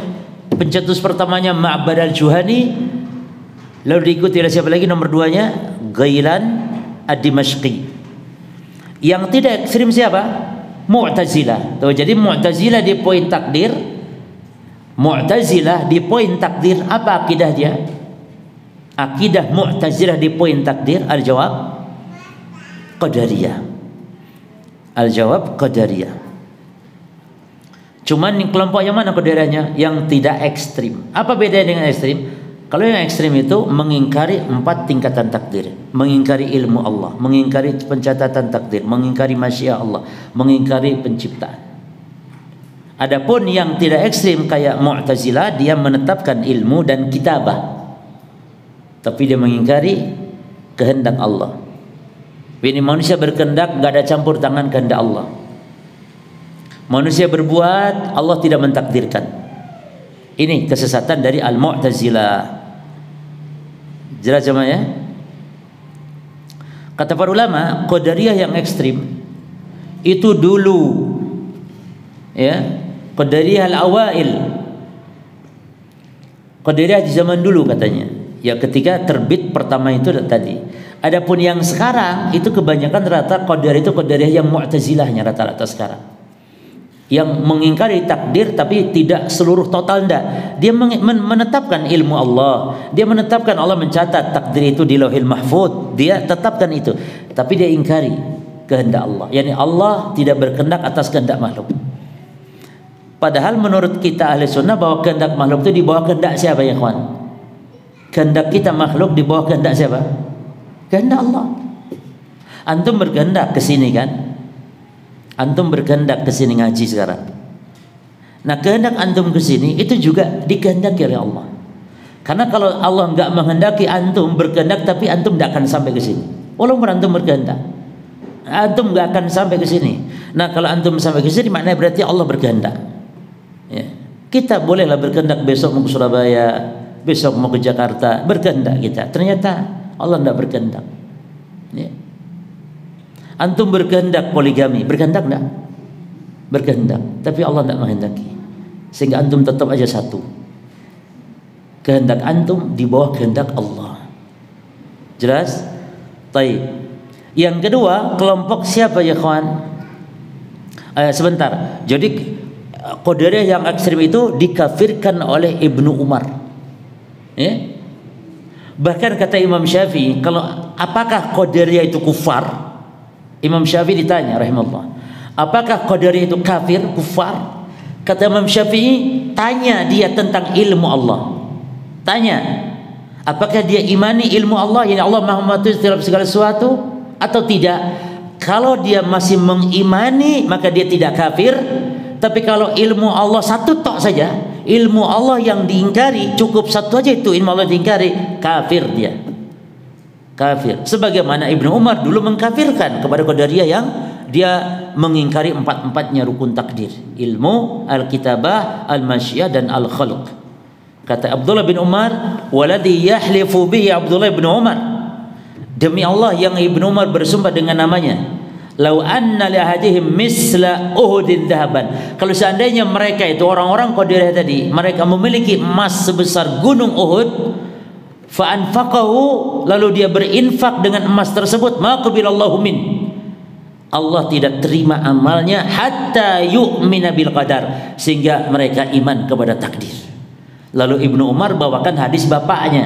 Pencetus pertamanya Ma'bad al-Juhani. Lalu diikuti oleh siapa lagi nomor duanya? Ghailan ad-Dimashqi. Yang tidak ekstrim siapa? Mu'tazilah. Tuh, jadi Mu'tazilah di poin takdir. Mu'tazilah di poin takdir apa akidah dia? Akidah Mu'tazilah di poin takdir, al-jawab Qadariyah. Al-jawab Qadariyah. Cuman kelompok yang mana Qadariyahnya? Yang tidak ekstrim. Apa bedanya dengan ekstrim? Kalau yang ekstrim itu mengingkari 4 tingkatan takdir, mengingkari ilmu Allah, mengingkari pencatatan takdir, mengingkari masyiah Allah, mengingkari penciptaan. Adapun yang tidak ekstrim kayak Mu'tazilah, dia menetapkan ilmu dan kitabah, tapi dia mengingkari kehendak Allah. Ini manusia berkehendak, nggak ada campur tangan kehendak Allah. Manusia berbuat, Allah tidak mentakdirkan. Ini kesesatan dari Al-Mu'tazilah. Jelas jemaah ya? Kata para ulama, Qadariyah yang ekstrim itu dulu, ya, Qadariyah al-awail, Qadariyah di zaman dulu katanya, ya ketika terbit pertama itu tadi. Adapun yang sekarang itu kebanyakan rata Qadariyah itu Qadariyah yang Mu'tazilahnya rata-rata sekarang, yang mengingkari takdir tapi tidak seluruh total, enggak. Dia menetapkan ilmu Allah, dia menetapkan Allah mencatat takdir itu di Lauhil Mahfuz, dia tetapkan itu, tapi dia ingkari kehendak Allah. Yani Allah tidak berkehendak atas kehendak makhluk. Padahal menurut kita ahli sunnah bahwa kehendak makhluk itu di bawah kehendak siapa ya kawan? Kehendak kita makhluk di bawah kehendak siapa? Kehendak Allah. Antum berkehendak ke sini kan? Antum berkehendak ke sini ngaji sekarang. Nah, kehendak antum ke sini itu juga dikehendaki oleh Allah. Karena kalau Allah enggak menghendaki antum berkehendak, tapi antum tidak akan sampai ke sini. Walaupun antum berkehendak, antum enggak akan sampai ke sini. Nah, kalau antum sampai ke sini maknanya berarti Allah berkehendak. Ya. Kita bolehlah berkehendak besok mau ke Surabaya, besok mau ke Jakarta, berkehendak kita. Ternyata Allah tidak berkehendak. Ya. Antum berkehendak poligami, berkehendak enggak? Berkehendak, tapi Allah tidak menghendaki. Sehingga antum tetap aja satu. Kehendak antum di bawah kehendak Allah. Jelas? Baik. Yang kedua, kelompok siapa ya kawan? Sebentar. Jadi Qadariyah yang ekstrem itu dikafirkan oleh Ibnu Umar. Ya? Bahkan kata Imam Syafi'i, kalau apakah Qadariyah itu kufar? Imam Syafi'i ditanya rahimahullah, apakah Qadariyah itu kafir, kufar? Kata Imam Syafi'i, tanya dia tentang ilmu Allah. Tanya, apakah dia imani ilmu Allah, yang Allah Maha Mengetahui terhadap segala sesuatu atau tidak? Kalau dia masih mengimani, maka dia tidak kafir. Tapi kalau ilmu Allah satu tok saja, ilmu Allah yang diingkari, cukup satu aja itu ilmu Allah diingkari, kafir dia. Kafir. Sebagaimana Ibnu Umar dulu mengkafirkan kepada Qadariyah yang dia mengingkari 4-4-nya rukun takdir, ilmu, al-kitabah, al-masyiah dan al-khalq. Kata Abdullah bin Umar, waladhi yahlifu bihi Abdullah bin Umar, demi Allah yang Ibnu Umar bersumpah dengan namanya, lau anna li ahadihim misla uhudin dhahaban, kalau seandainya mereka itu orang-orang Qadariyah tadi, mereka memiliki emas sebesar gunung Uhud, fa anfaqahu, lalu dia berinfak dengan emas tersebut, ma qabilallahu min, Allah tidak terima amalnya hatta yu'mina bil qadar, sehingga mereka iman kepada takdir. Lalu Ibnu Umar bawakan hadis bapaknya,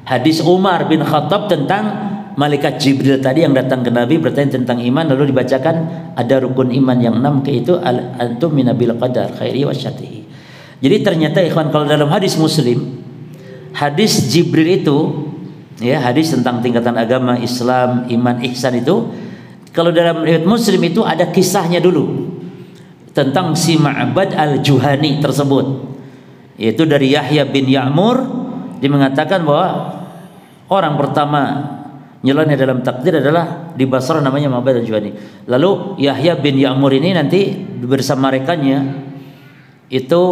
hadis Umar bin Khattab tentang malaikat Jibril tadi yang datang ke Nabi bertanya tentang iman, lalu dibacakan ada rukun iman yang 6 yaitu antum mina bil qadar khairi wa syarrihi. Jadi ternyata ikhwan, kalau dalam hadis Muslim, hadis Jibril itu ya, hadis tentang tingkatan agama, Islam, iman, ihsan itu, kalau dalam riwayat Muslim itu ada kisahnya dulu tentang si Ma'bad al-Juhani tersebut, yaitu dari Yahya bin Ya'mur. Dia mengatakan bahwa orang pertama nyeleneh dalam takdir adalah di Basra, namanya Ma'bad al-Juhani. Lalu Yahya bin Ya'mur ini nanti bersama rekannya itu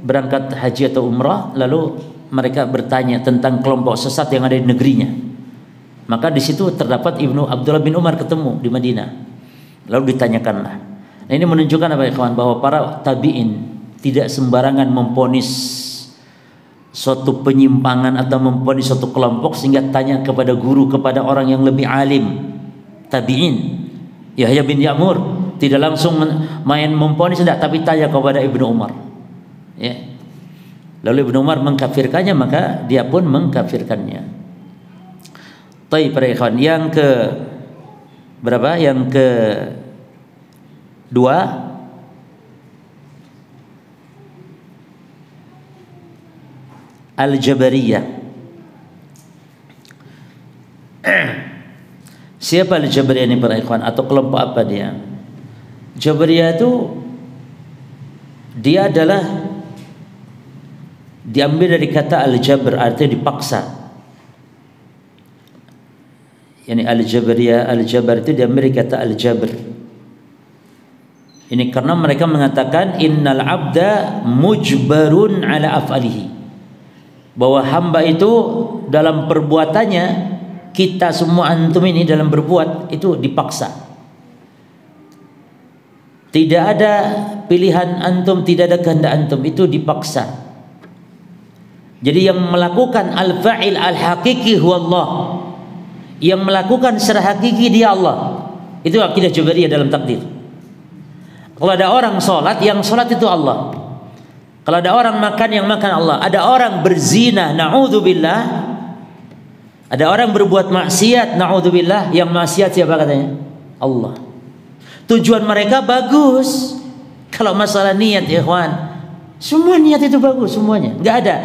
berangkat haji atau umrah, lalu mereka bertanya tentang kelompok sesat yang ada di negerinya. Maka di situ terdapat Ibnu Abdullah bin Umar ketemu di Madinah. Lalu ditanyakanlah. Nah, ini menunjukkan apa ya kawan, bahwa para tabi'in tidak sembarangan memponis suatu penyimpangan atau memponis suatu kelompok sehingga tanya kepada guru, kepada orang yang lebih alim. Tabi'in Yahya bin Ya'mur tidak langsung main memponis, tidak, tapi tanya kepada Ibnu Umar. Ya. Lalu Ibnu Umar mengkafirkannya, maka dia pun mengkafirkannya. Baik para ikhwan, yang ke berapa? Yang ke 2, Al-Jabariyah. Siapa Al-Jabariyah ini para ikhwan, atau kelompok apa dia? Jabariyah itu dia adalah diambil dari kata al-jabr, artinya dipaksa. Yani al-jabariyah, al-jabar itu diambil dari kata al-jabr. Ini karena mereka mengatakan innal abda mujbarun ala af'alihi, bahwa hamba itu dalam perbuatannya, kita semua antum ini dalam berbuat itu dipaksa. Tidak ada pilihan antum, tidak ada kehendak antum, itu dipaksa. Jadi yang melakukan al-fa'il al-haqiqi huwa Allah, yang melakukan secara hakiki dia Allah. Itu akidah Jabariyah dalam takdir. Kalau ada orang sholat, yang sholat itu Allah. Kalau ada orang makan, yang makan Allah. Ada orang berzina, na'udzubillah. Ada orang berbuat maksiat, na'udzubillah. Yang maksiat siapa katanya? Allah. Tujuan mereka bagus. Kalau masalah niat ya ikhwan, semua niat itu bagus semuanya. Enggak ada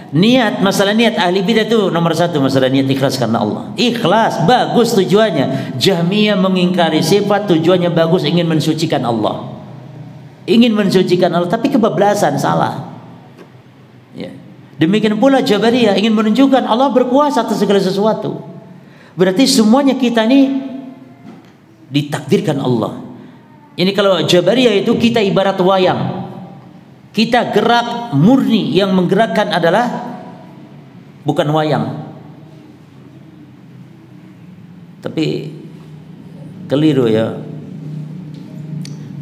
niat, masalah niat ahli bidah itu nomor 1, masalah niat ikhlas karena Allah. Ikhlas bagus tujuannya. Jahmiyah mengingkari sifat, tujuannya bagus, ingin mensucikan Allah. Ingin mensucikan Allah, tapi kebablasan, salah. Ya. Demikian pula Jabariyah ingin menunjukkan Allah berkuasa atas segala sesuatu. Berarti semuanya kita ini ditakdirkan Allah. Ini kalau Jabariyah itu kita ibarat wayang. Kita gerak murni, yang menggerakkan adalah bukan wayang. Tapi keliru ya.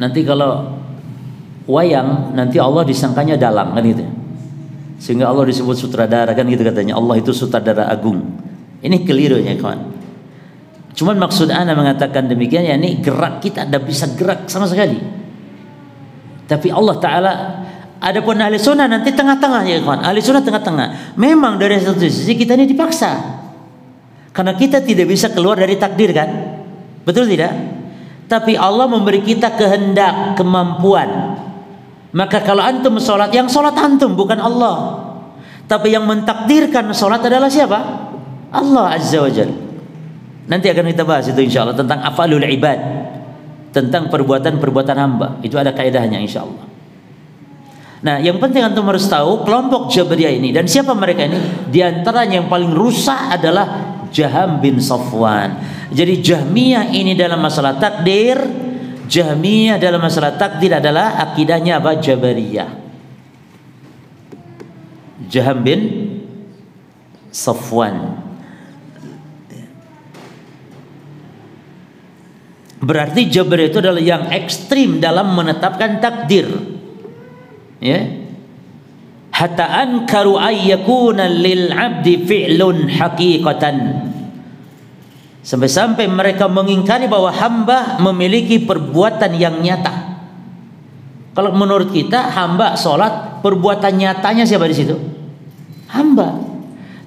Nanti kalau wayang, nanti Allah disangkanya dalang kan gitu. Sehingga Allah disebut sutradara kan gitu katanya. Allah itu sutradara agung. Ini keliru ya kawan. Cuman maksud ana mengatakan demikian, ya ini gerak kita tidak bisa gerak sama sekali. Tapi Allah Ta'ala, adapun ahli sunnah nanti tengah-tengah ya kawan. Ahli sunnah tengah-tengah. Memang dari satu sisi kita ini dipaksa, karena kita tidak bisa keluar dari takdir kan. Betul tidak? Tapi Allah memberi kita kehendak, kemampuan. Maka kalau antum sholat, yang sholat antum bukan Allah. Tapi yang mentakdirkan sholat adalah siapa? Allah Azza wa Jalla. Nanti akan kita bahas itu insya Allah tentang af'alul ibad, tentang perbuatan-perbuatan hamba. Itu ada kaidahnya insya Allah. Nah, yang penting antum harus tahu kelompok Jabariyah ini dan siapa mereka ini. Di antaranya yang paling rusak adalah Jaham bin Safwan. Jadi Jahmiyah ini dalam masalah takdir, Jahmiyah dalam masalah takdir adalah akidahnya apa? Jabariyah. Jaham bin Safwan. Berarti Jabariyah itu adalah yang ekstrim dalam menetapkan takdir. Ya. Hatta ankaru ayyakuna lil 'abdi fi'lun haqiqatan. Sampai-sampai mereka mengingkari bahwa hamba memiliki perbuatan yang nyata. Kalau menurut kita hamba sholat, perbuatan nyatanya siapa di situ? Hamba.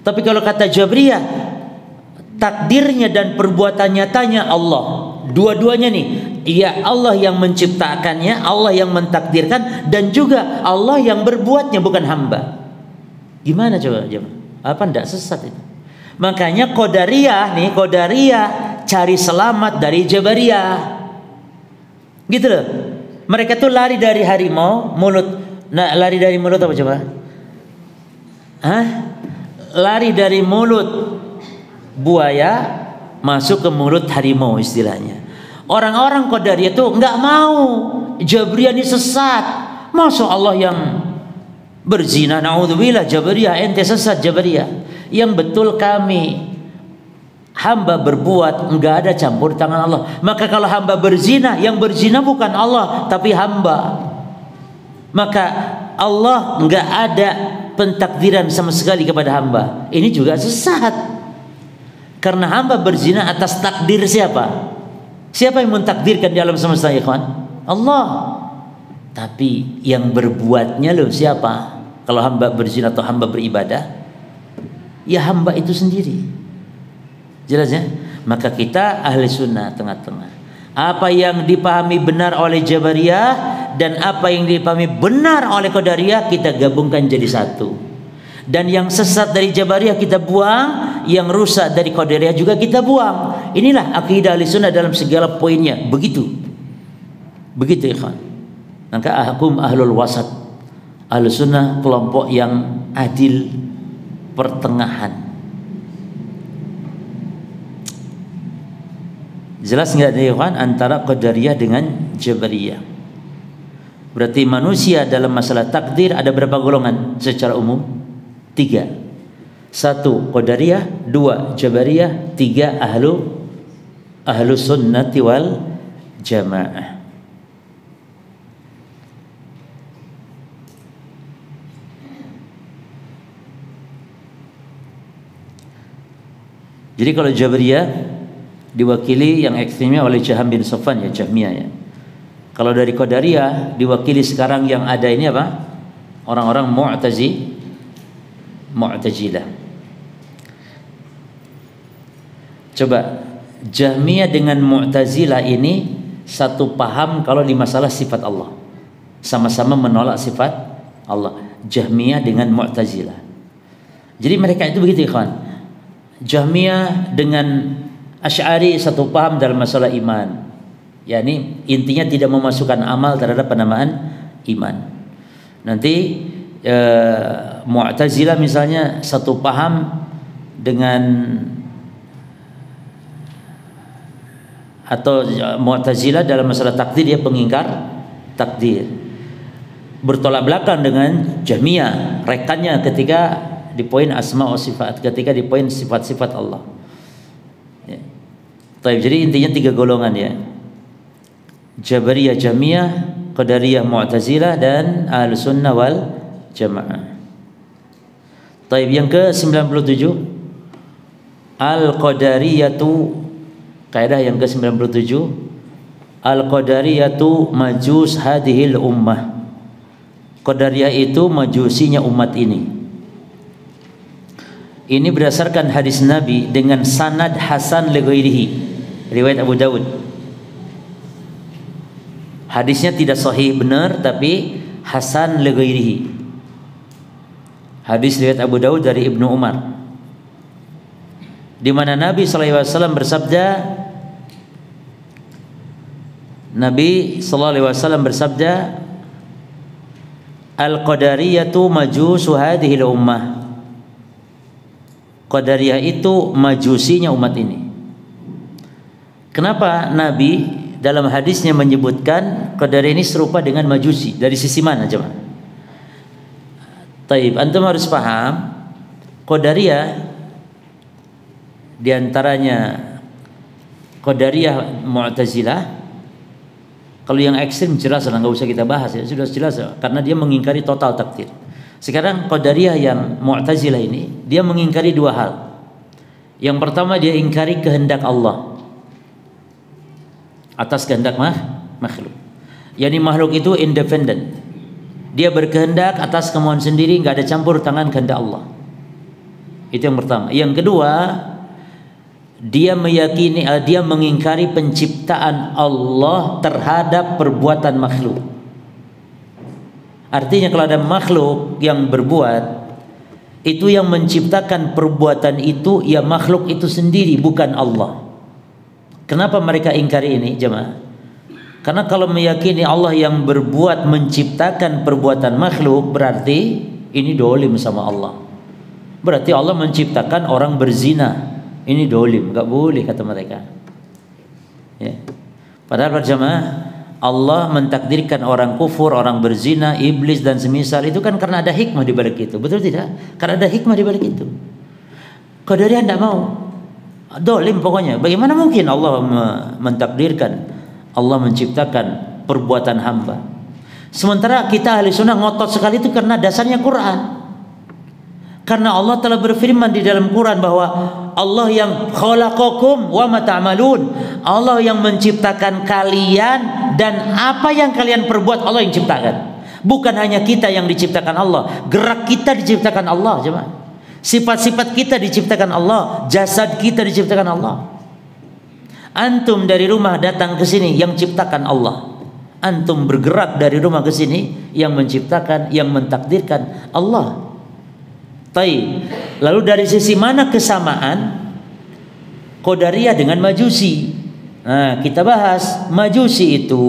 Tapi kalau kata Jabriyah, takdirnya dan perbuatan nyatanya Allah. Dua-duanya nih, ya Allah yang menciptakannya, Allah yang mentakdirkan, dan juga Allah yang berbuatnya, bukan hamba. Gimana coba? Apa ndak sesat itu? Makanya Qadariyah cari selamat dari Jabariyah. Gitu loh. Mereka tuh lari dari harimau, lari dari mulut apa coba? Lari dari mulut buaya masuk ke mulut harimau istilahnya. Orang-orang Qadariyah tuh nggak mau Jabariyah ini sesat. Masya Allah yang berzina, naudzubillah, Jabariyah ente sesat Jabariyah. Yang betul kami hamba berbuat, enggak ada campur tangan Allah. Maka kalau hamba berzina, yang berzina bukan Allah tapi hamba. Maka Allah enggak ada pentakdiran sama sekali kepada hamba. Ini juga sesat. Karena hamba berzina atas takdir siapa? Siapa yang mentakdirkan di alam semesta, ya kawan? Allah. Tapi yang berbuatnya loh siapa? Kalau hamba berzina atau hamba beribadah, ya hamba itu sendiri. Jelas ya? Maka kita ahli sunnah tengah-tengah. Apa yang dipahami benar oleh Jabariyah dan apa yang dipahami benar oleh Qadariyah kita gabungkan jadi satu. Dan yang sesat dari Jabariyah kita buang, yang rusak dari Qadariyah juga kita buang. Inilah akidah ahli sunnah dalam segala poinnya. Begitu ikhwan. Maka ahkum ahlul wasat. Ahli sunnah kelompok yang adil, pertengahan. Jelas nggak nih kawan antara Qadariyah dengan Jabariyah? Berarti manusia dalam masalah takdir ada berapa golongan secara umum? 3. 1 Qadariyah, 2 Jabariyah, 3 ahlu sunnati wal jamaah. Jadi kalau Jabariyah diwakili yang ekstrimnya oleh Jaham bin Safwan, ya Jahmiyah ya. Kalau dari Qadariyah diwakili sekarang yang ada ini apa? Orang-orang Mu'tazilah. Coba Jahmiyah dengan Mu'tazilah ini satu paham kalau di masalah sifat Allah. Sama-sama menolak sifat Allah. Jahmiyah dengan Mu'tazilah. Jadi mereka itu begitu ya kawan. Jahmiyah dengan Asy'ari satu paham dalam masalah iman. yakni intinya tidak memasukkan amal terhadap penamaan iman. Nanti Mu'tazilah misalnya satu paham dengan, atau Mu'tazilah dalam masalah takdir dia pengingkar takdir, bertolak belakang dengan Jahmiyah rekannya ketika di poin asma wa sifat, ketika di poin sifat-sifat Allah ya. Jadi intinya 3 golongan ya, Jabariyah, Jahmiyah, Qadariyah, Mu'tazilah, dan Ahlussunnah wal Jamaah. Yang ke-97 Al-Qadariyatu, kaidah yang ke-97, Al-Qadariyatu majus hadhil ummah. Qadariyah itu majusinya umat ini. Ini berdasarkan hadis Nabi dengan sanad hasan li ghairihi, riwayat Abu Dawud. Hadisnya tidak sahih benar tapi hasan li ghairihi. Hadis riwayat Abu Dawud dari Ibnu Umar, di mana Nabi SAW bersabda, Al-Qadariyatu majusu hadhil ummah. Qadariyah itu majusinya umat ini. Kenapa Nabi dalam hadisnya menyebutkan Qadariyah ini serupa dengan majusi? Dari sisi mana coba? Antum harus paham Qadariyah diantaranya Qadariyah, Mu'tazilah. Kalau yang ekstrim jelas lah, nggak usah kita bahas ya, sudah jelas ya, karena dia mengingkari total takdir. Sekarang Qadariyah yang Mu'tazilah ini dia mengingkari 2 hal. Yang pertama dia ingkari kehendak Allah atas kehendak makhluk. Yani makhluk itu independen. Dia berkehendak atas kemauan sendiri, nggak ada campur tangan kehendak Allah. Itu yang pertama. Yang kedua, dia meyakini, dia mengingkari penciptaan Allah terhadap perbuatan makhluk. Artinya kalau ada makhluk yang berbuat, itu yang menciptakan perbuatan itu ya makhluk itu sendiri, bukan Allah. Kenapa mereka ingkari ini, jemaah? Karena kalau meyakini Allah yang berbuat menciptakan perbuatan makhluk, berarti ini dolim sama Allah. Berarti Allah menciptakan orang berzina, ini dolim, nggak boleh kata mereka. Ya. Padahal berjamaah, Allah mentakdirkan orang kufur, orang berzina, iblis dan semisal itu kan karena ada hikmah di balik itu, betul tidak? Karena ada hikmah di balik itu. Qadariyah tidak mau, dolim pokoknya. Bagaimana mungkin Allah mentakdirkan, Allah menciptakan perbuatan hamba? Sementara kita ahli sunnah ngotot sekali itu karena dasarnya Quran. Karena Allah telah berfirman di dalam Quran bahwa Allah yang khalaqakum wa ma ta'malun. Allah yang menciptakan kalian dan apa yang kalian perbuat Allah yang ciptakan. Bukan hanya kita yang diciptakan Allah, gerak kita diciptakan Allah, jemaah. Sifat-sifat kita diciptakan Allah, jasad kita diciptakan Allah. Antum dari rumah datang ke sini yang ciptakan Allah. Antum bergerak dari rumah ke sini yang menciptakan, yang mentakdirkan Allah. Taib. Lalu dari sisi mana kesamaan Qadariyah dengan Majusi? Nah, kita bahas. Majusi itu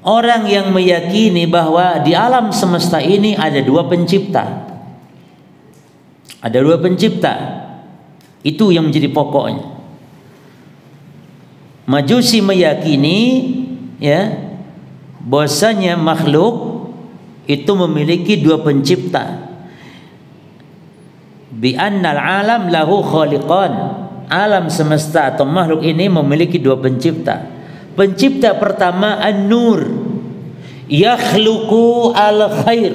orang yang meyakini bahwa di alam semesta ini ada dua pencipta. Ada dua pencipta. Itu yang menjadi pokoknya. Majusi meyakini ya bahwasanya makhluk itu memiliki dua pencipta. Bi annal alam lahu khaliqan. Alam semesta atau makhluk ini memiliki dua pencipta. Pencipta pertama an-nur, yakhluqu al-khair.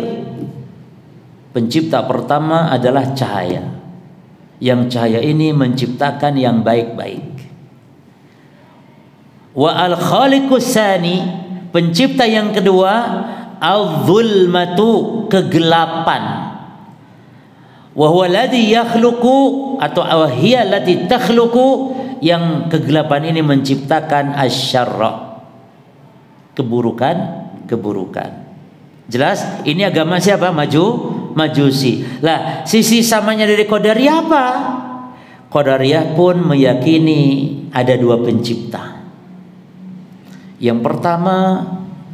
Pencipta pertama adalah cahaya. Yang cahaya ini menciptakan yang baik-baik. Wa al-khaliqus tsani, pencipta yang kedua, al-zulmatu, kegelapan. Wa huwa alladhi yakhluqu atau hiya allati takhluqu, yang kegelapan ini menciptakan asyarra, keburukan. Jelas? Ini agama siapa? Majusi. Lah, sisi samanya dari Qadariyah apa? Qadariyah pun meyakini ada dua pencipta. Yang pertama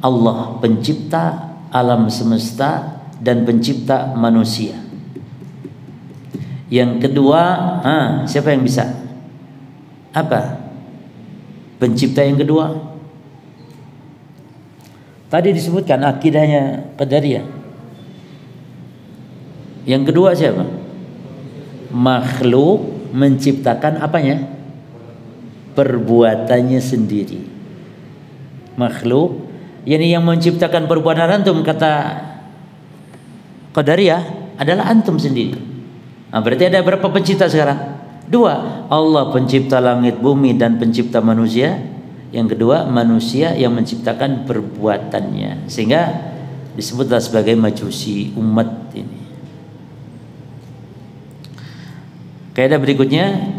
Allah, pencipta alam semesta dan pencipta manusia. Yang kedua, siapa yang bisa? Apa? Pencipta yang kedua. Tadi disebutkan akidahnya Qadariyah. Yang kedua siapa? Makhluk menciptakan apanya? Perbuatannya sendiri. Makhluk, yani yang menciptakan perbuatan antum kata Qadariyah adalah antum sendiri. Nah, berarti ada berapa pencipta sekarang? Dua. Allah pencipta langit bumi dan pencipta manusia. Yang kedua manusia yang menciptakan perbuatannya. Sehingga disebutlah sebagai Majusi umat ini. Kaidah berikutnya,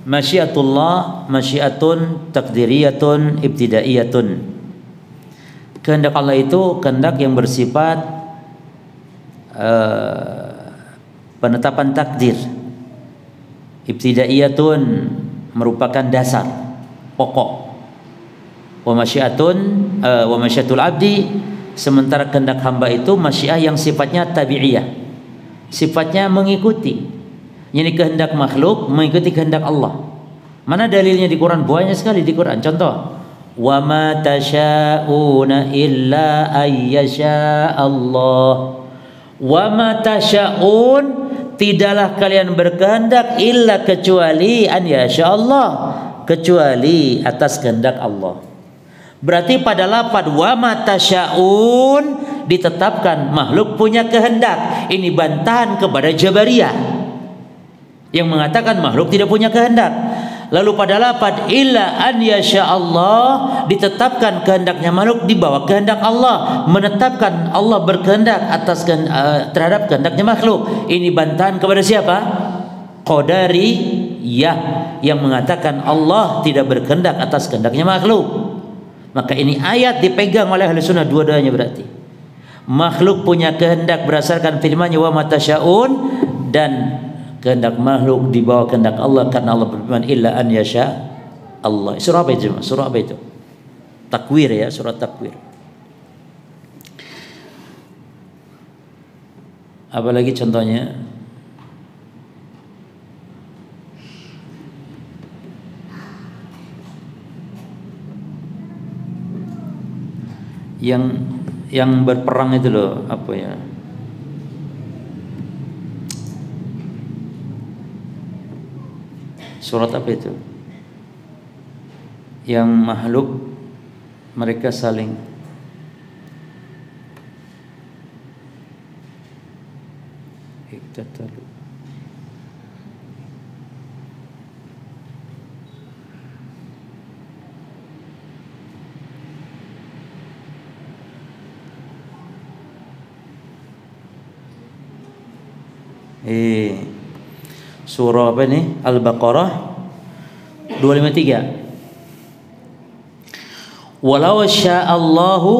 masyiatullah masyiatun takdiriyatun ibtidaiyatun. Kehendak Allah itu kehendak yang bersifat penetapan takdir. Ibtidaiyatun merupakan dasar pokok. Wa masyiatul abdi, sementara kehendak hamba itu masyiah yang sifatnya tabi'iyah, sifatnya mengikuti. Yani kehendak makhluk mengikuti kehendak Allah. Mana dalilnya di Quran? Banyak sekali di Quran. Contoh, wa ma tasyauna illa ayyasha Allah. Wa ma tasyaun, tidaklah kalian berkehendak illa kecuali an yasha Allah, kecuali atas kehendak Allah. Berarti pada lafaz wa ma tasyaun ditetapkan makhluk punya kehendak. Ini bantahan kepada Jabariyah. yang mengatakan makhluk tidak punya kehendak. Lalu pada lafaz illa an yasha Allah ditetapkan kehendaknya makhluk di bawah kehendak Allah, menetapkan Allah berkehendak atas terhadap kehendaknya makhluk. Ini bantahan kepada siapa? Qadariyah yang mengatakan Allah tidak berkehendak atas kehendaknya makhluk. Maka ini ayat dipegang oleh ahli sunnah dua-duanya berarti. Makhluk punya kehendak berdasarkan firman-Nya wa matasyaun, dan kehendak makhluk di bawah kehendak Allah karena Allah berfirman illa an yasha Allah. Surah apa itu? Surah apa itu? Takwir ya, surah Takwir. Apalagi contohnya? Yang berperang itu loh, apa ya? Surat apa itu? Yang makhluk mereka saling iktatalu. Surah apa ini? Al-Baqarah 253. Walau sya'allahu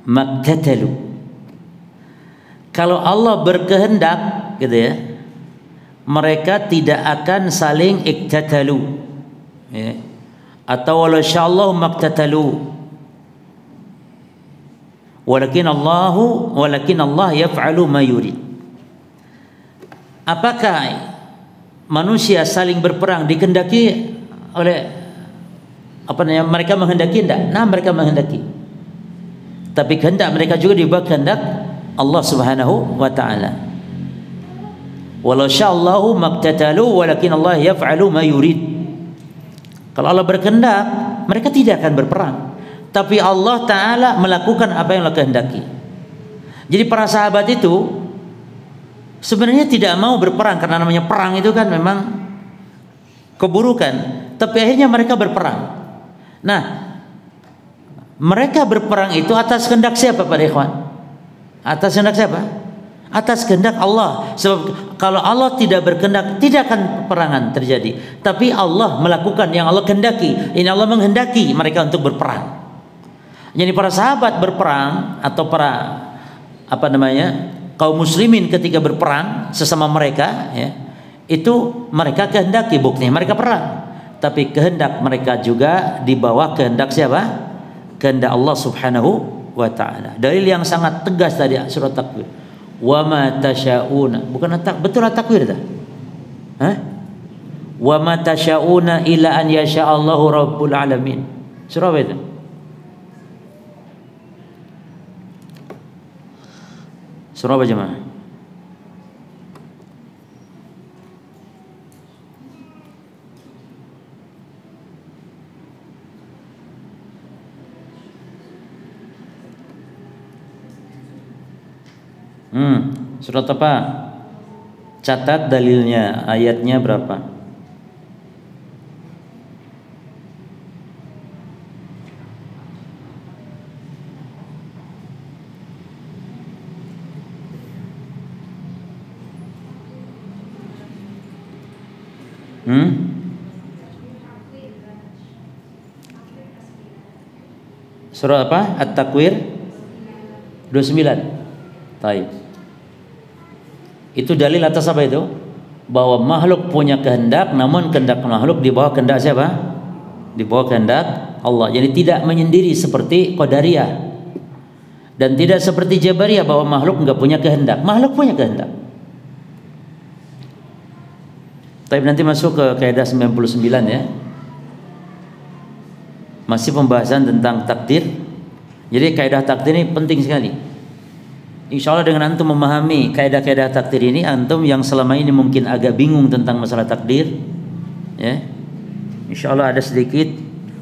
maktatalu. Kalau Allah berkehendak gitu ya, mereka tidak akan saling iktatalu ya. Atau walau sya'allahu maktatalu. Walakin Allah yaf'alu ma yurid. Apakah manusia saling berperang dikehendaki oleh mereka menghendaki? Tidak. Nah, mereka menghendaki. Tapi kehendak mereka juga di bawah kehendak Allah Subhanahu wa taala. Walau sya'allahu maqtatalu walakin Allah yaf'alu ma yurid. Kalau Allah berkehendak, mereka tidak akan berperang. Tapi Allah taala melakukan apa yang Allah kehendaki. Jadi para sahabat itu sebenarnya tidak mau berperang karena namanya perang itu kan memang keburukan. Tapi akhirnya mereka berperang. Nah, mereka berperang itu atas kehendak siapa Pak Ikhwan? Atas kehendak siapa? Atas kehendak Allah. Sebab kalau Allah tidak berkehendak, tidak akan peperangan terjadi. Tapi Allah melakukan yang Allah kehendaki. Ini Allah menghendaki mereka untuk berperang. Jadi para sahabat berperang atau para kaum muslimin ketika berperang sesama mereka ya, itu mereka kehendaki, buktinya mereka perang. Tapi kehendak mereka juga di bawah kehendak siapa? Kehendak Allah Subhanahu wa taala. Dalil yang sangat tegas tadi surat Takwir. Wa ma tasyauna. Bukan betul Takwir dah. Hah? Wa ma tasyauna illa an yasha Allahu rabbul alamin. Surah apa itu? Surah apa jemaah? Surat apa? Catat dalilnya, ayatnya berapa? Surah apa? At-Takwir 29. Taib. Itu dalil atas apa itu? Bahwa makhluk punya kehendak, namun kehendak makhluk di bawah kehendak siapa? Di bawah kehendak Allah. Jadi tidak menyendiri seperti Qadariyah dan tidak seperti Jabariyah bahwa makhluk enggak punya kehendak. Makhluk punya kehendak. Tapi nanti masuk ke kaidah 99 ya. Masih pembahasan tentang takdir. Jadi kaidah takdir ini penting sekali. Insya Allah dengan antum memahami kaidah-kaidah takdir ini, antum yang selama ini mungkin agak bingung tentang masalah takdir, ya, insya Allah ada sedikit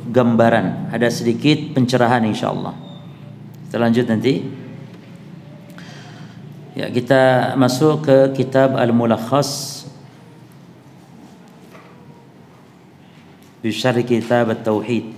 gambaran, ada sedikit pencerahan insya Allah. Kita lanjut nanti. Ya, kita masuk ke kitab Al-Mulakhas bi syarh kitab at-tauhid.